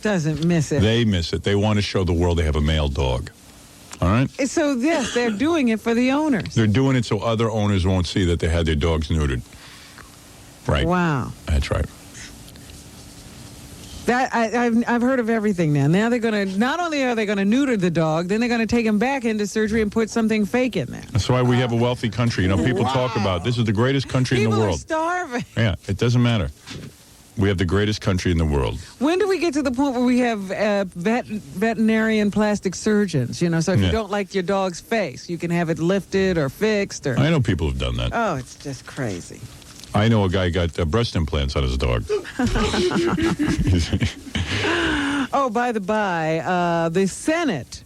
doesn't miss it. They miss it. They want to show the world they have a male dog. All right? So, yes, they're doing it for the owners. They're doing it so other owners won't see that they had their dogs neutered. Right. Wow. That's right. That I've heard of everything now. Now they're going to, not only are they going to neuter the dog, then they're going to take him back into surgery and put something fake in there. That's why we have a wealthy country. You know, people talk about this is the greatest country in the world. People are starving. Yeah, it doesn't matter. We have the greatest country in the world. When do we get to the point where we have veterinarian plastic surgeons? You know, so if you don't like your dog's face, you can have it lifted or fixed. Or I know people who've done that. Oh, it's just crazy. I know a guy got breast implants on his dog. Oh, by the by, the Senate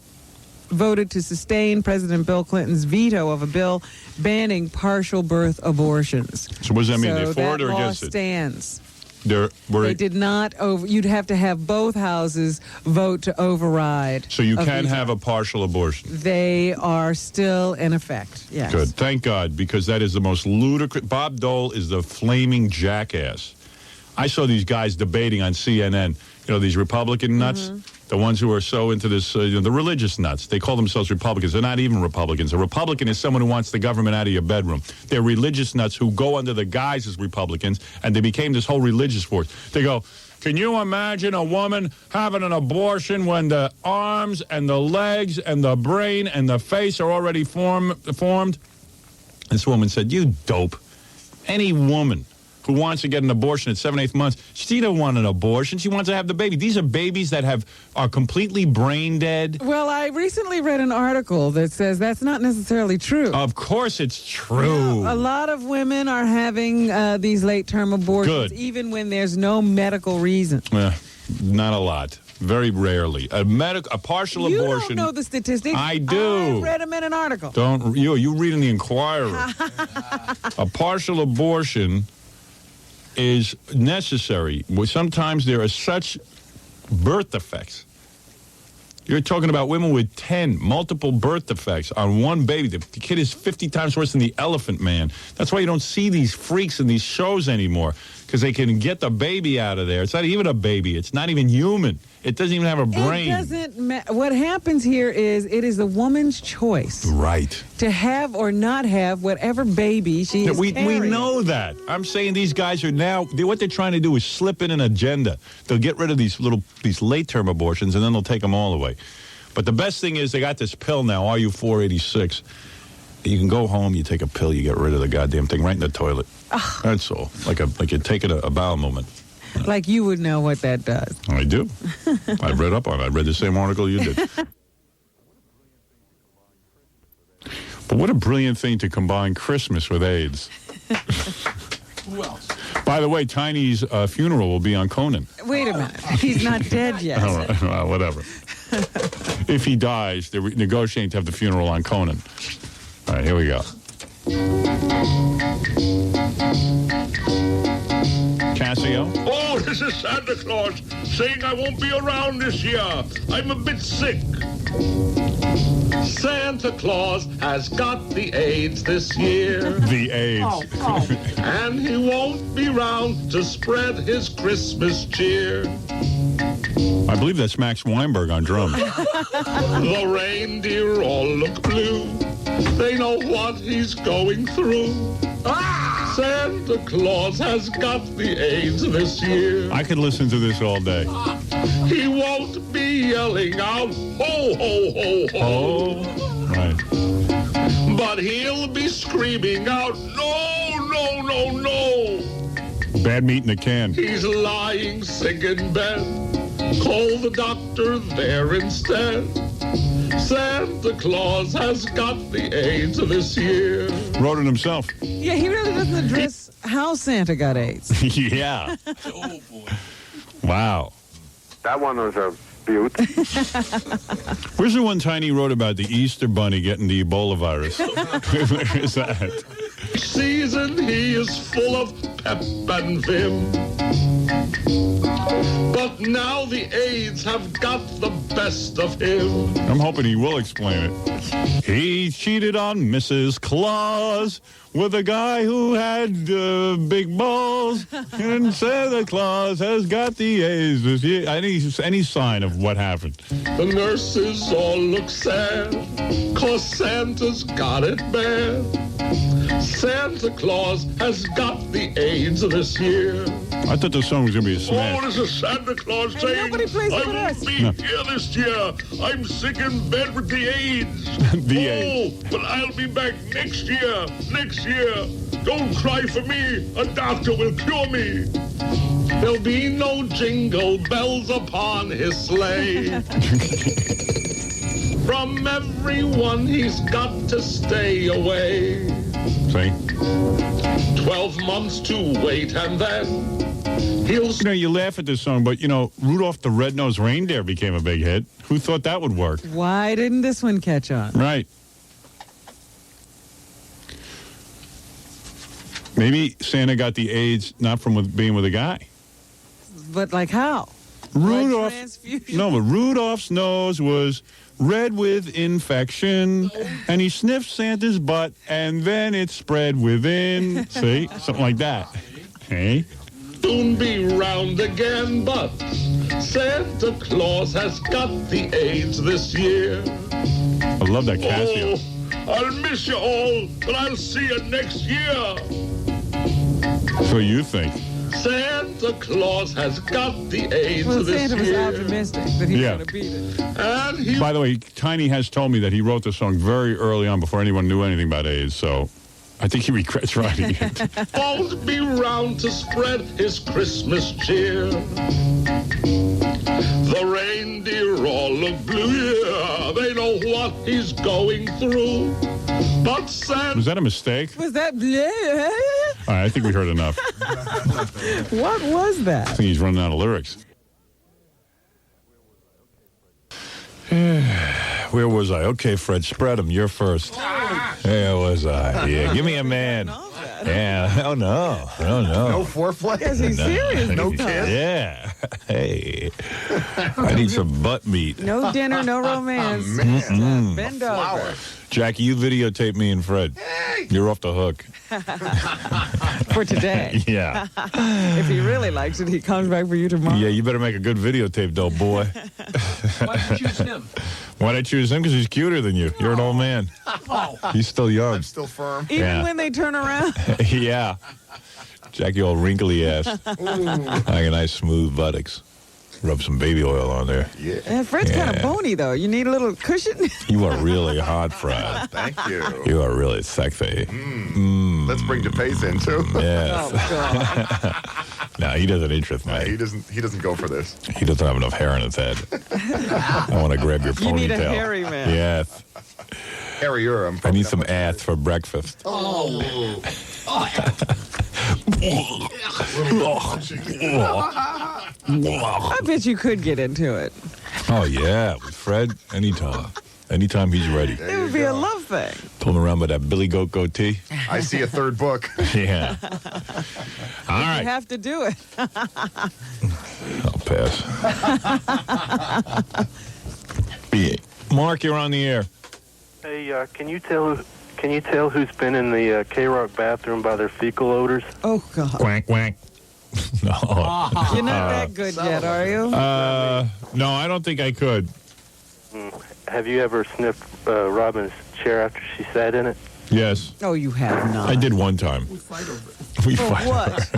voted to sustain President Bill Clinton's veto of a bill banning partial birth abortions. So what does that mean? So They for it or that law against it? stands. They did not you'd have to have both houses vote to override. So you a can veto. have a partial abortion. They are still in effect. Yes. Good. Thank God, because that is the most ludicrous. Bob Dole is the flaming jackass. I saw these guys debating on CNN. You know, these Republican nuts, the ones who are so into this, the religious nuts. They call themselves Republicans. They're not even Republicans. A Republican is someone who wants the government out of your bedroom. They're religious nuts who go under the guise as Republicans, and they became this whole religious force. They go, can you imagine a woman having an abortion when the arms and the legs and the brain and the face are already formed? This woman said, you dope. Any woman who wants to get an abortion at 7/8 months, she don't want an abortion. She wants to have the baby. These are babies that are completely brain dead. Well, I recently read an article that says that's not necessarily true. Of course it's true. A lot of women are having these late-term abortions, Good. even when there's no medical reason. Not a lot. Very rarely. A partial You abortion. don't know the statistics. I do. I read them in an article. Don't you read in the Inquirer. A partial abortion is necessary. Sometimes there are such birth defects. You're talking about women with 10 multiple birth defects on one baby. The kid is 50 times worse than the Elephant Man. That's why you don't see these freaks in these shows anymore, because they can get the baby out of there. It's not even a baby. It's not even human. It doesn't even have a brain. It doesn't matter. What happens here is it is a woman's choice. Right. To have or not have whatever baby she is We carrying. know that. I'm saying these guys are now, what they're trying to do is slip in an agenda. They'll get rid of these late-term abortions, and then they'll take them all away. But the best thing is they got this pill now, RU486. You can go home, you take a pill, you get rid of the goddamn thing right in the toilet. That's all. Like you're taking a bowel movement. Like you would know what that does. I do. I've read up on it. I read the same article you did. But what a brilliant thing to combine Christmas with AIDS. Who else? By the way, Tiny's funeral will be on Conan. Wait a minute. He's not dead yet. All right, well, whatever. If he dies, they're negotiating to have the funeral on Conan. All right, here we go. Casio? Oh, this is Santa Claus saying I won't be around this year. I'm a bit sick. Santa Claus has got the AIDS this year. The AIDS. And he won't be round to spread his Christmas cheer. I believe that's Max Weinberg on drums. The reindeer all look blue. They know what he's going through. Santa Claus has got the AIDS this year. I could listen to this all day. He won't be yelling out, ho, ho, ho, ho. Oh, right. But he'll be screaming out, no, no, no, no. Bad meat in a can. He's lying sick in bed. Call the doctor there instead. Santa Claus has got the AIDS this year. Wrote it himself. Yeah, he really doesn't address how Santa got AIDS. Yeah. Oh, boy. Wow. That one was a beaut. Where's the one Tiny wrote about the Easter Bunny getting the Ebola virus? Where is that? Season he is full of pep and vim. But now the AIDS have got the best of him. I'm hoping he will explain it. He cheated on Mrs. Claus with a guy who had big balls, and Santa Claus has got the AIDS this year. Any sign of what happened? The nurses all look sad, 'cause Santa's got it bad. Santa Claus has got the AIDS this year. I thought the song was going to be a smash. Oh, this is Santa Claus saying, nobody plays I it with won't us. be here this year. I'm sick in bed with the AIDS. The AIDS. But I'll be back next year. Next year. Don't cry for me. A doctor will cure me. There'll be no jingle bells upon his sleigh. From everyone he's got to stay away. See? 12 months to wait, and then You know, you laugh at this song, but, you know, Rudolph the Red-Nosed Reindeer became a big hit. Who thought that would work? Why didn't this one catch on? Right. Maybe Santa got the AIDS not from being with a guy. But, like, how? Rudolph. No, but Rudolph's nose was red with infection, and he sniffed Santa's butt, and then it spread within. See? Something like that. Hey? Soon be round again, but Santa Claus has got the AIDS this year. I love that Casio. Oh, I'll miss you all, but I'll see you next year. That's what you think. Santa Claus has got the AIDS Well, this Santa was year. optimistic that he was Yeah. going to beat it. And he By the way, Tiny has told me that he wrote the song very early on before anyone knew anything about AIDS, so I think he regrets writing it. won't be round to spread his Christmas cheer. The reindeer all look blue, yeah, they know what he's going through. But Santa... Was that a mistake? Was that... All right, I think we heard enough. What was I that? think he's running out of lyrics. Where was I? Okay, Fred, spread them. You're first. Where was I? Yeah, give me a man. Yeah. Oh, no. Oh, no. No foreplay? Is he serious? No this time? kiss? Yeah. Hey. I need some butt meat. No dinner, no romance. Mm-mm. Bend over. Jackie, you videotape me and Fred. You're off the hook. For today. Yeah. If he really likes it, he comes back for you tomorrow. Yeah, you better make a good videotape, though, boy. Why'd you choose him? Why'd I choose him? Because he's cuter than you. You're an old man. Oh. He's still young. I'm still firm. Even Yeah. when they turn around. Yeah. Jackie, old wrinkly ass. Like a nice smooth buttocks. Rub some baby oil on there. Yeah. Fred's kind of bony, though. You need a little cushion. You are really hot, Fred. Thank you. You are really sexy. Let's bring DePace in, too. Yes. No, he doesn't interest me. He doesn't go for this. He doesn't have enough hair on his head. I want to grab your ponytail. You need a hairy man. Yes. Hairier, I'm I need some ass for breakfast. I bet you could get into it. Oh, yeah. With Fred, anytime. Anytime he's ready. It would be a love thing. Pull him around with that Billy Goat goatee. I see a third book. Yeah. All You right. have to do it. I'll pass. Yeah. Mark, you're on the air. Hey, can you tell who's been in the K-Rock bathroom by their fecal odors? Oh, God. Quack, quack. No. You're not that good yet, are you? No, I don't think I could. Have you ever sniffed Robin's chair after she sat in it? Yes. Oh, you have not. I did one time. We fight over it. We For fight. what?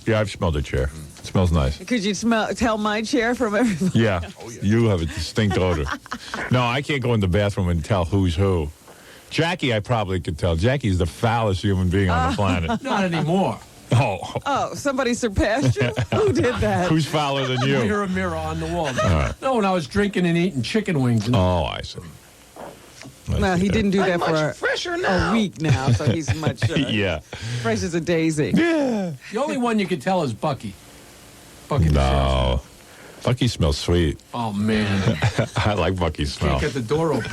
Yeah, I've smelled a chair. It smells nice. Could you tell my chair from everybody? Yeah. You have a distinct odor. No, I can't go in the bathroom and tell who's who. Jackie, I probably could tell. Jackie's the foulest human being on the planet. Not anymore. Oh. Oh, somebody surpassed you? Who did that? Who's fouler than you? Mirror on the wall. right. No, when I was drinking and eating chicken wings. And Oh, I see. Well, he didn't do that for fresher a week now, so he's much Yeah. fresh as a daisy. Yeah. The only one you could tell is Bucky. Bucky the No. Bucky smells sweet. Oh, man. I like Bucky's smell. Can't get the door open.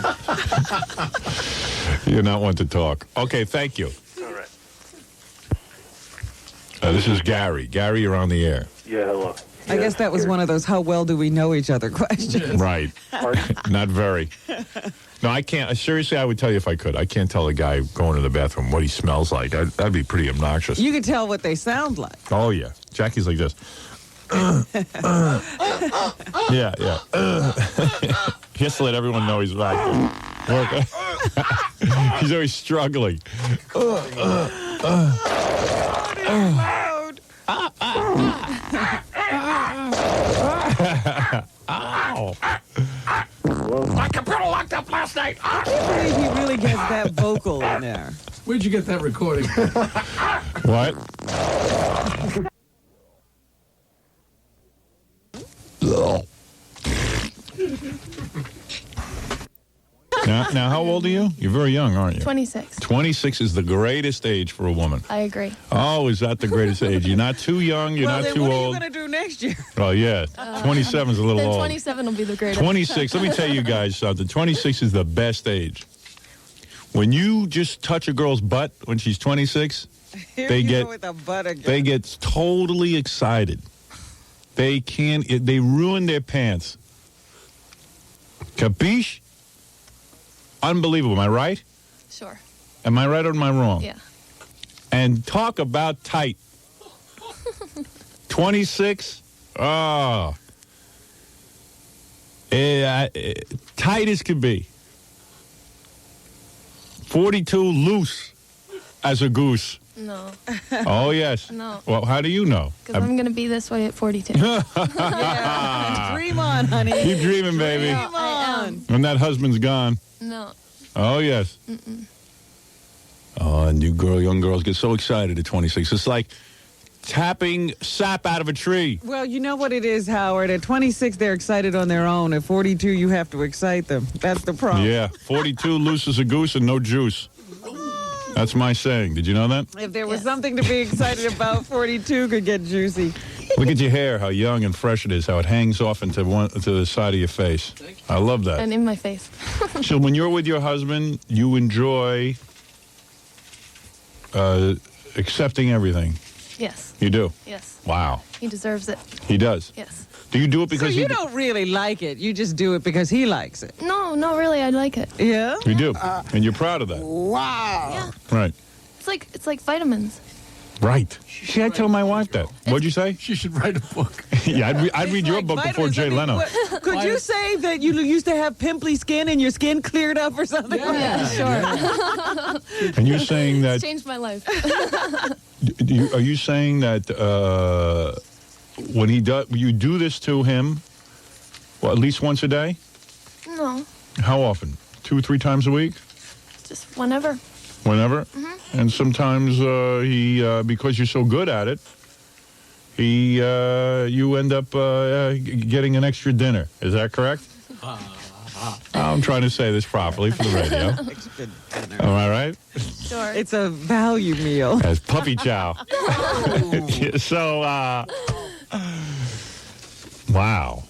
You're not one to talk. Okay, thank you. All right. This is Gary. Gary, you're on the air. Yeah, hello. I guess that was one of those how well do we know each other questions. Right. Not very. No, I can't. Seriously, I would tell you if I could. I can't tell a guy going to the bathroom what he smells like. That'd be pretty obnoxious. You can tell what they sound like. Oh, yeah. Jackie's like this. Yeah, yeah. He has to let everyone know he's back there. He's always struggling. Ow. My computer locked up last night. I can't believe he really gets that vocal in there. Where'd you get that recording? What? Now, how old are you? You're very young, aren't you? 26. 26 is the greatest age for a woman. I agree. Oh, is that the greatest age? You're not too young. You're not too old. old. What are you going to do next year? Oh, yeah. 27 is a little Then old. 27 will be the greatest. 26. Let me tell you guys something. 26 is the best age. When you just touch a girl's butt when she's 26, they get totally excited. They ruin their pants. Capiche? Unbelievable. Am I right? Sure. Am I right or am I wrong? Yeah. And talk about tight. 26? Oh. Tight as could be. 42 loose as a goose. No. Oh, yes. No. Well, how do you know? Because I'm going to be this way at 42. Yeah. Dream on, honey. Keep dreaming, baby. Dream on. When that husband's gone. No. Oh, yes. Mm-mm. Oh, and young girls get so excited at 26. It's like tapping sap out of a tree. Well, you know what it is, Howard. At 26, they're excited on their own. At 42, you have to excite them. That's the problem. Yeah, 42 loose as a goose and no juice. That's my saying. Did you know that? If there was something to be excited about, 42 could get juicy. Look at your hair, how young and fresh it is, how it hangs off into the side of your face. I love that. And in my face. So when you're with your husband, you enjoy accepting everything. Yes. You do? Yes. Wow. He deserves it. He does? Yes. Do you do it because you don't really like it. You just do it because he likes it. No, not really. I like it. Yeah? You do. And you're proud of that. Wow. Yeah. Right. It's like vitamins. Right. See, I told my wife that. What'd you say? She should write a book. Yeah, I'd read your book before Jay Leno. Could you say that you used to have pimply skin and your skin cleared up or something? Yeah, sure. And you're saying that... It's changed my life. Are you saying that when he does, you do this to him, well, at least once a day? No, How often? 2 or 3 times a week? just whenever. Whenever? And sometimes he, because you're so good at it, you end up getting an extra dinner. Is that correct? I'm trying to say this properly for the radio. Am I right? Sure. It's a value meal. As puppy chow. So, wow,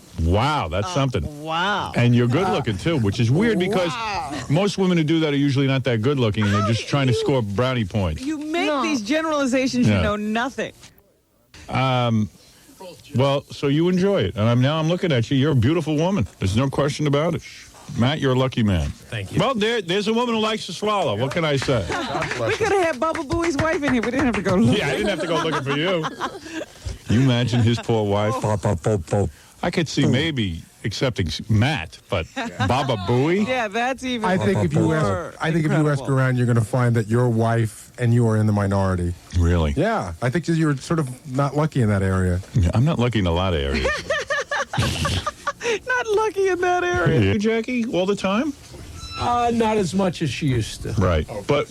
that's something. Wow. And you're good looking too, which is weird because most women who do that are usually not that good looking and they're just trying to score brownie points. You make these generalizations, Yeah. you know nothing. Well, so you enjoy it. And now I'm looking at you. You're a beautiful woman. There's no question about it. Matt, you're a lucky man. Thank you. Well, there's a woman who likes to swallow. What can I say? We could have had Baba Booey's wife in here. We didn't have to go looking. Yeah, I didn't have to go looking for you. You imagine his poor wife? I could see maybe accepting Matt, but Baba Booey? Yeah, that's even I think if you ask around, you're going to find that your wife and you are in the minority. Really? Yeah, I think you're sort of not lucky in that area. Yeah, I'm not lucky in a lot of areas. Not lucky in that area. You, Jackie, all the time? Not as much as she used to. Right. But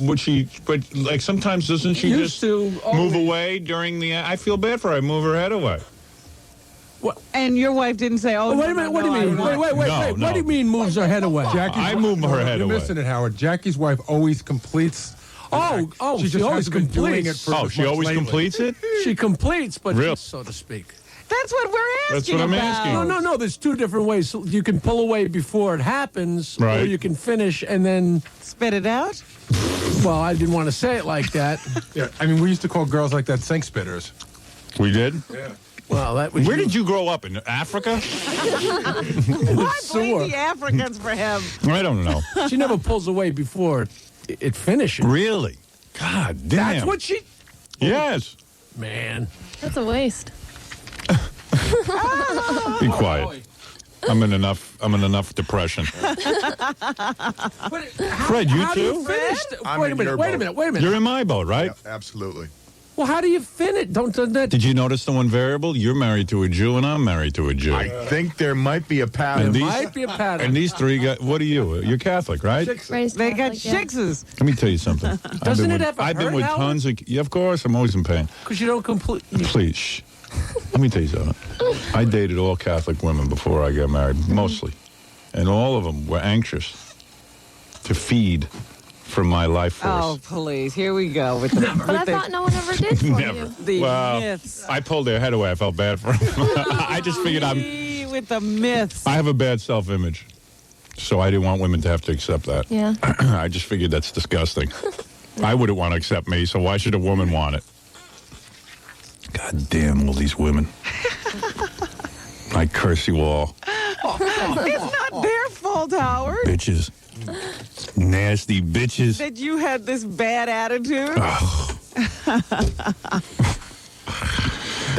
like sometimes doesn't she Used just to, move away during the, I feel bad for her. I move her head away. And your wife didn't say, "Oh, wait a minute. What do you mean? Wait. No. What do you mean moves her head away? I move her head You're away. missing it, Howard. Jackie's wife always completes. Oh, she just always hasn't been doing it completes. for She much always lately. completes it? She completes, but Real. just so to speak. That's what we're asking That's what I'm about. asking. No. There's 2 different ways. So you can pull away before it happens, or Right. you can finish and then spit it out. Well, I didn't want to say it like that. Yeah, I mean, we used to call girls like that sink spitters. We did? Yeah. Well, that was. Where did you grow up? In Africa? Why blame the Africans for him? I don't know. She never pulls away before it finishes. Really? God damn. That's what she. Yes. Man. That's a waste. Be quiet. I'm in enough depression. Fred, you How do you too? finish? I'm Wait a in minute. your Wait a boat. minute. Wait a minute. You're in my boat, right? Yeah, absolutely. Well, how do you finish? Don't that. Did you notice the one variable? You're married to a Jew and I'm married to a Jew. I think there might be a pattern. And these- might be a pattern. And these 3 guys, what are you? You're Catholic, right? Raised They got Catholic, yeah. shixes. Let me tell you something. Doesn't it ever I've been hurt, with Howard? tons of... Yeah, of course, I'm always in pain. Because you don't complete. Please, shh. Let me tell you something. I dated all Catholic women before I got married, mostly. And all of them were anxious. to feed from my life force. Oh, please. Here we go. With the, But I thought no one ever did for Never. you. The Well, myths. I pulled their head away. I felt bad for them. I just figured With the myths. I have a bad self-image, so I didn't want women to have to accept that. Yeah. I just figured that's disgusting. I wouldn't want to accept me, so why should a woman want it? God damn all these women. I curse you all. It's not their fault, Howard. Bitches. Nasty bitches. That you had this bad attitude.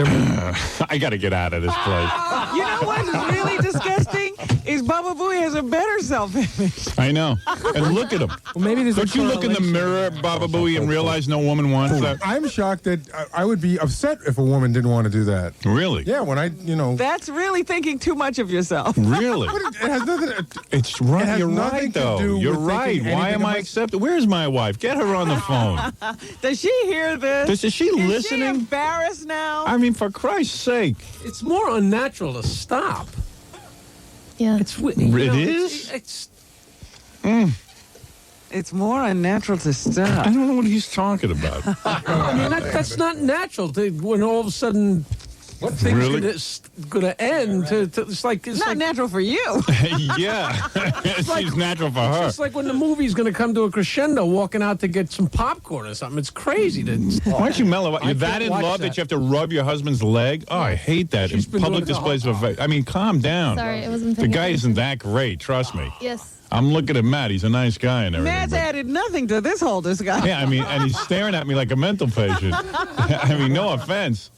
I got to get out of this place. You know what's really disgusting? Is Baba Booey has a better self-image. I know. And look at him. Well, maybe there's Don't you look in the mirror, Baba Booey, and realize no woman wants that? I'm shocked that I would be upset if a woman didn't want to do that. Really? Yeah, when I. That's really thinking too much of yourself. Really? It has nothing. It's right. It has You're nothing right, to though. do You're with right. thinking Why anything am I about- accepted? Where's my wife? Get her on the phone. Does she hear this? Is she listening? Is she embarrassed now? I mean, for Christ's sake. It's more unnatural to stop. Yeah. It's It is? It's more unnatural to stop. I don't know what he's talking about. I mean, that's not natural. When all of a sudden, things Really? gonna end. It's like It's not natural for you. Yeah. She's natural for her. It's like when the movie's gonna come to a crescendo, walking out to get some popcorn or something. It's crazy. Why don't you mellow out? I You're that can't in watch love that that. you have to rub your husband's leg? Oh, I hate that. In been public doing it. displays of affection. I mean, calm down. Sorry, I wasn't The paying guy attention. isn't that great. Trust me. Yes. I'm looking at Matt. He's a nice guy and everything. Matt's but- added nothing to this whole discussion. Yeah, I mean, and he's staring at me like a mental patient. I mean, no offense.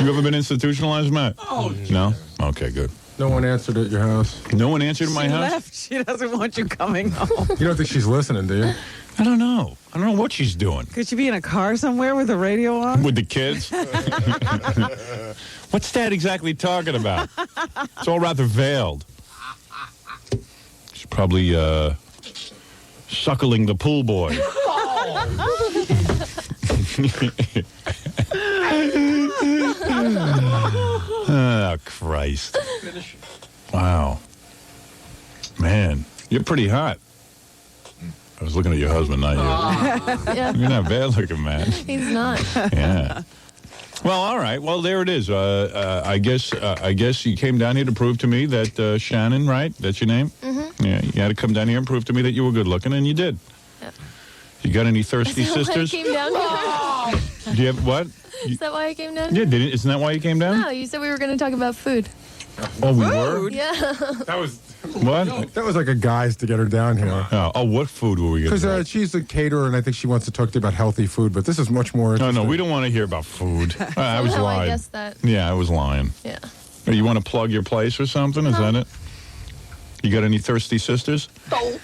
You ever been institutionalized, Matt? Oh, no? Okay, good. No one answered at your house. No one answered at my She house? left. She doesn't want you coming home. You don't think she's listening, do you? I don't know. I don't know what she's doing. Could she be in a car somewhere with the radio on? With the kids? What's Dad exactly talking about? It's all rather veiled. She's probably suckling the pool boy. Oh, Christ. Wow. Man, you're pretty hot. I was looking at your husband, not you. Yeah. You're not bad looking, man. He's not. Yeah. Well, all right. Well, there it is. I guess you came down here to prove to me that Shannon, right? That's your name? Mm-hmm. Yeah. You had to come down here and prove to me that you were good looking, and you did. Yeah. You got any thirsty Is that why I sisters? came down here? Do you have what? Is that why I came down Yeah. here? Isn't that why you came down? No, you said we were going to talk about food. Oh, we were. Yeah. That was What? that was like a guise to get her down here. Oh, what food were we going Because to? she's a caterer, and I think she wants to talk to you about healthy food. But this is much more No, interesting. no, we don't want to hear about food. I was Somehow I lying. guessed that. Yeah, I was lying. Yeah. Hey, you want to plug your place or something? Is that it? You got any thirsty sisters? No.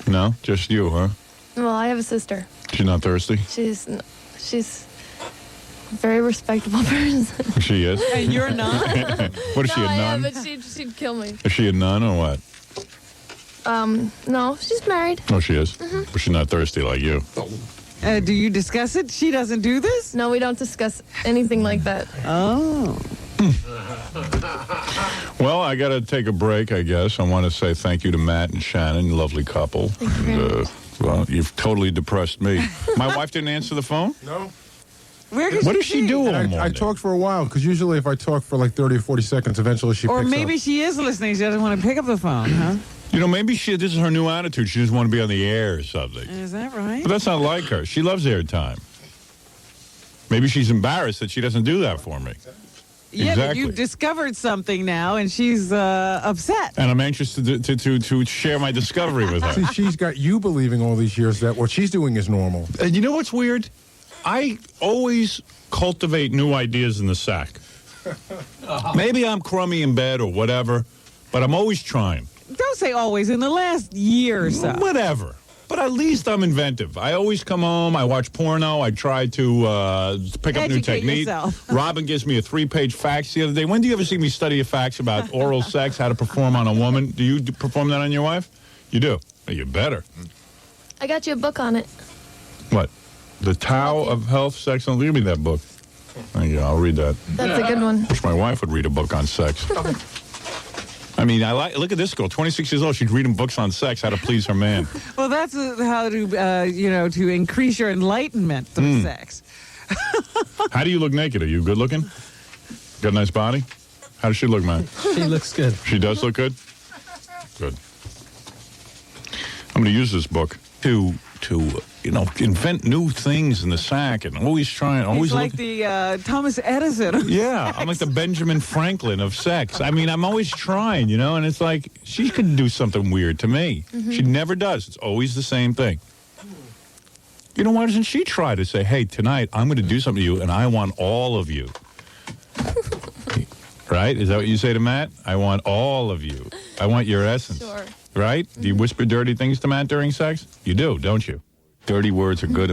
No, just you, huh? Well, I have a sister. She's not thirsty. She's a very respectable person. She is. And you're not? What is she, no, a I am, nun? but she'd kill me. Is she a nun or what? No, she's married. Oh, she is. Mm-hmm. But she's not thirsty like you. Do you discuss it? She doesn't do this? No, we don't discuss anything like that. Oh. Well, I got to take a break, I guess. I want to say thank you to Matt and Shannon, lovely couple. Thank you very much. Well, you've totally depressed me. My wife didn't answer the phone? No. Where could What does she do all I morning? talked for a while, because usually if I talk for like 30 or 40 seconds, eventually she Or picks maybe up. she is listening. She doesn't want to pick up the phone, huh? You know, maybe this is her new attitude. She doesn't want to be on the air or something. Is that right? But that's not like her. She loves airtime. Maybe she's embarrassed that she doesn't do that for me. Yeah, but Exactly. you've discovered something now, and she's upset. And I'm anxious to share my discovery with her. See, she's got you believing all these years that what she's doing is normal. And you know what's weird? I always cultivate new ideas in the sack. Maybe I'm crummy in bed or whatever, but I'm always trying. Don't say always. In the last year or so. Whatever. But at least I'm inventive. I always come home, I watch porno, I try to pick up new Educate technique. yourself. Robin gives me a 3-page fax the other day. When do you ever see me study a fax about oral sex, how to perform on a woman? Do you perform that on your wife? You do? Well, you better. I got you a book on it. What? The Tao of Health, Sex, and... Give me that book. Thank you. I'll read that. That's a good one. Wish my wife would read a book on sex. I mean, look at this girl, 26 years old. She's reading books on sex, how to please her man. Well, that's how to, to increase your enlightenment through sex. How do you look naked? Are you good looking? Got a nice body? How does she look, man? She looks good. She does look good? Good. I'm going to use this book to invent new things in the sack and always He's like the Thomas Edison. Yeah, I'm like the Benjamin Franklin of sex. I mean, I'm always trying, and it's like she could do something weird to me. Mm-hmm. She never does. It's always the same thing. Why doesn't she try to say, hey, tonight I'm going to do something to you and I want all of you? Right? Is that what you say to Matt? I want all of you. I want your essence. Sure. Right? Do you whisper dirty things to Matt during sex? You do, don't you? Dirty words are good.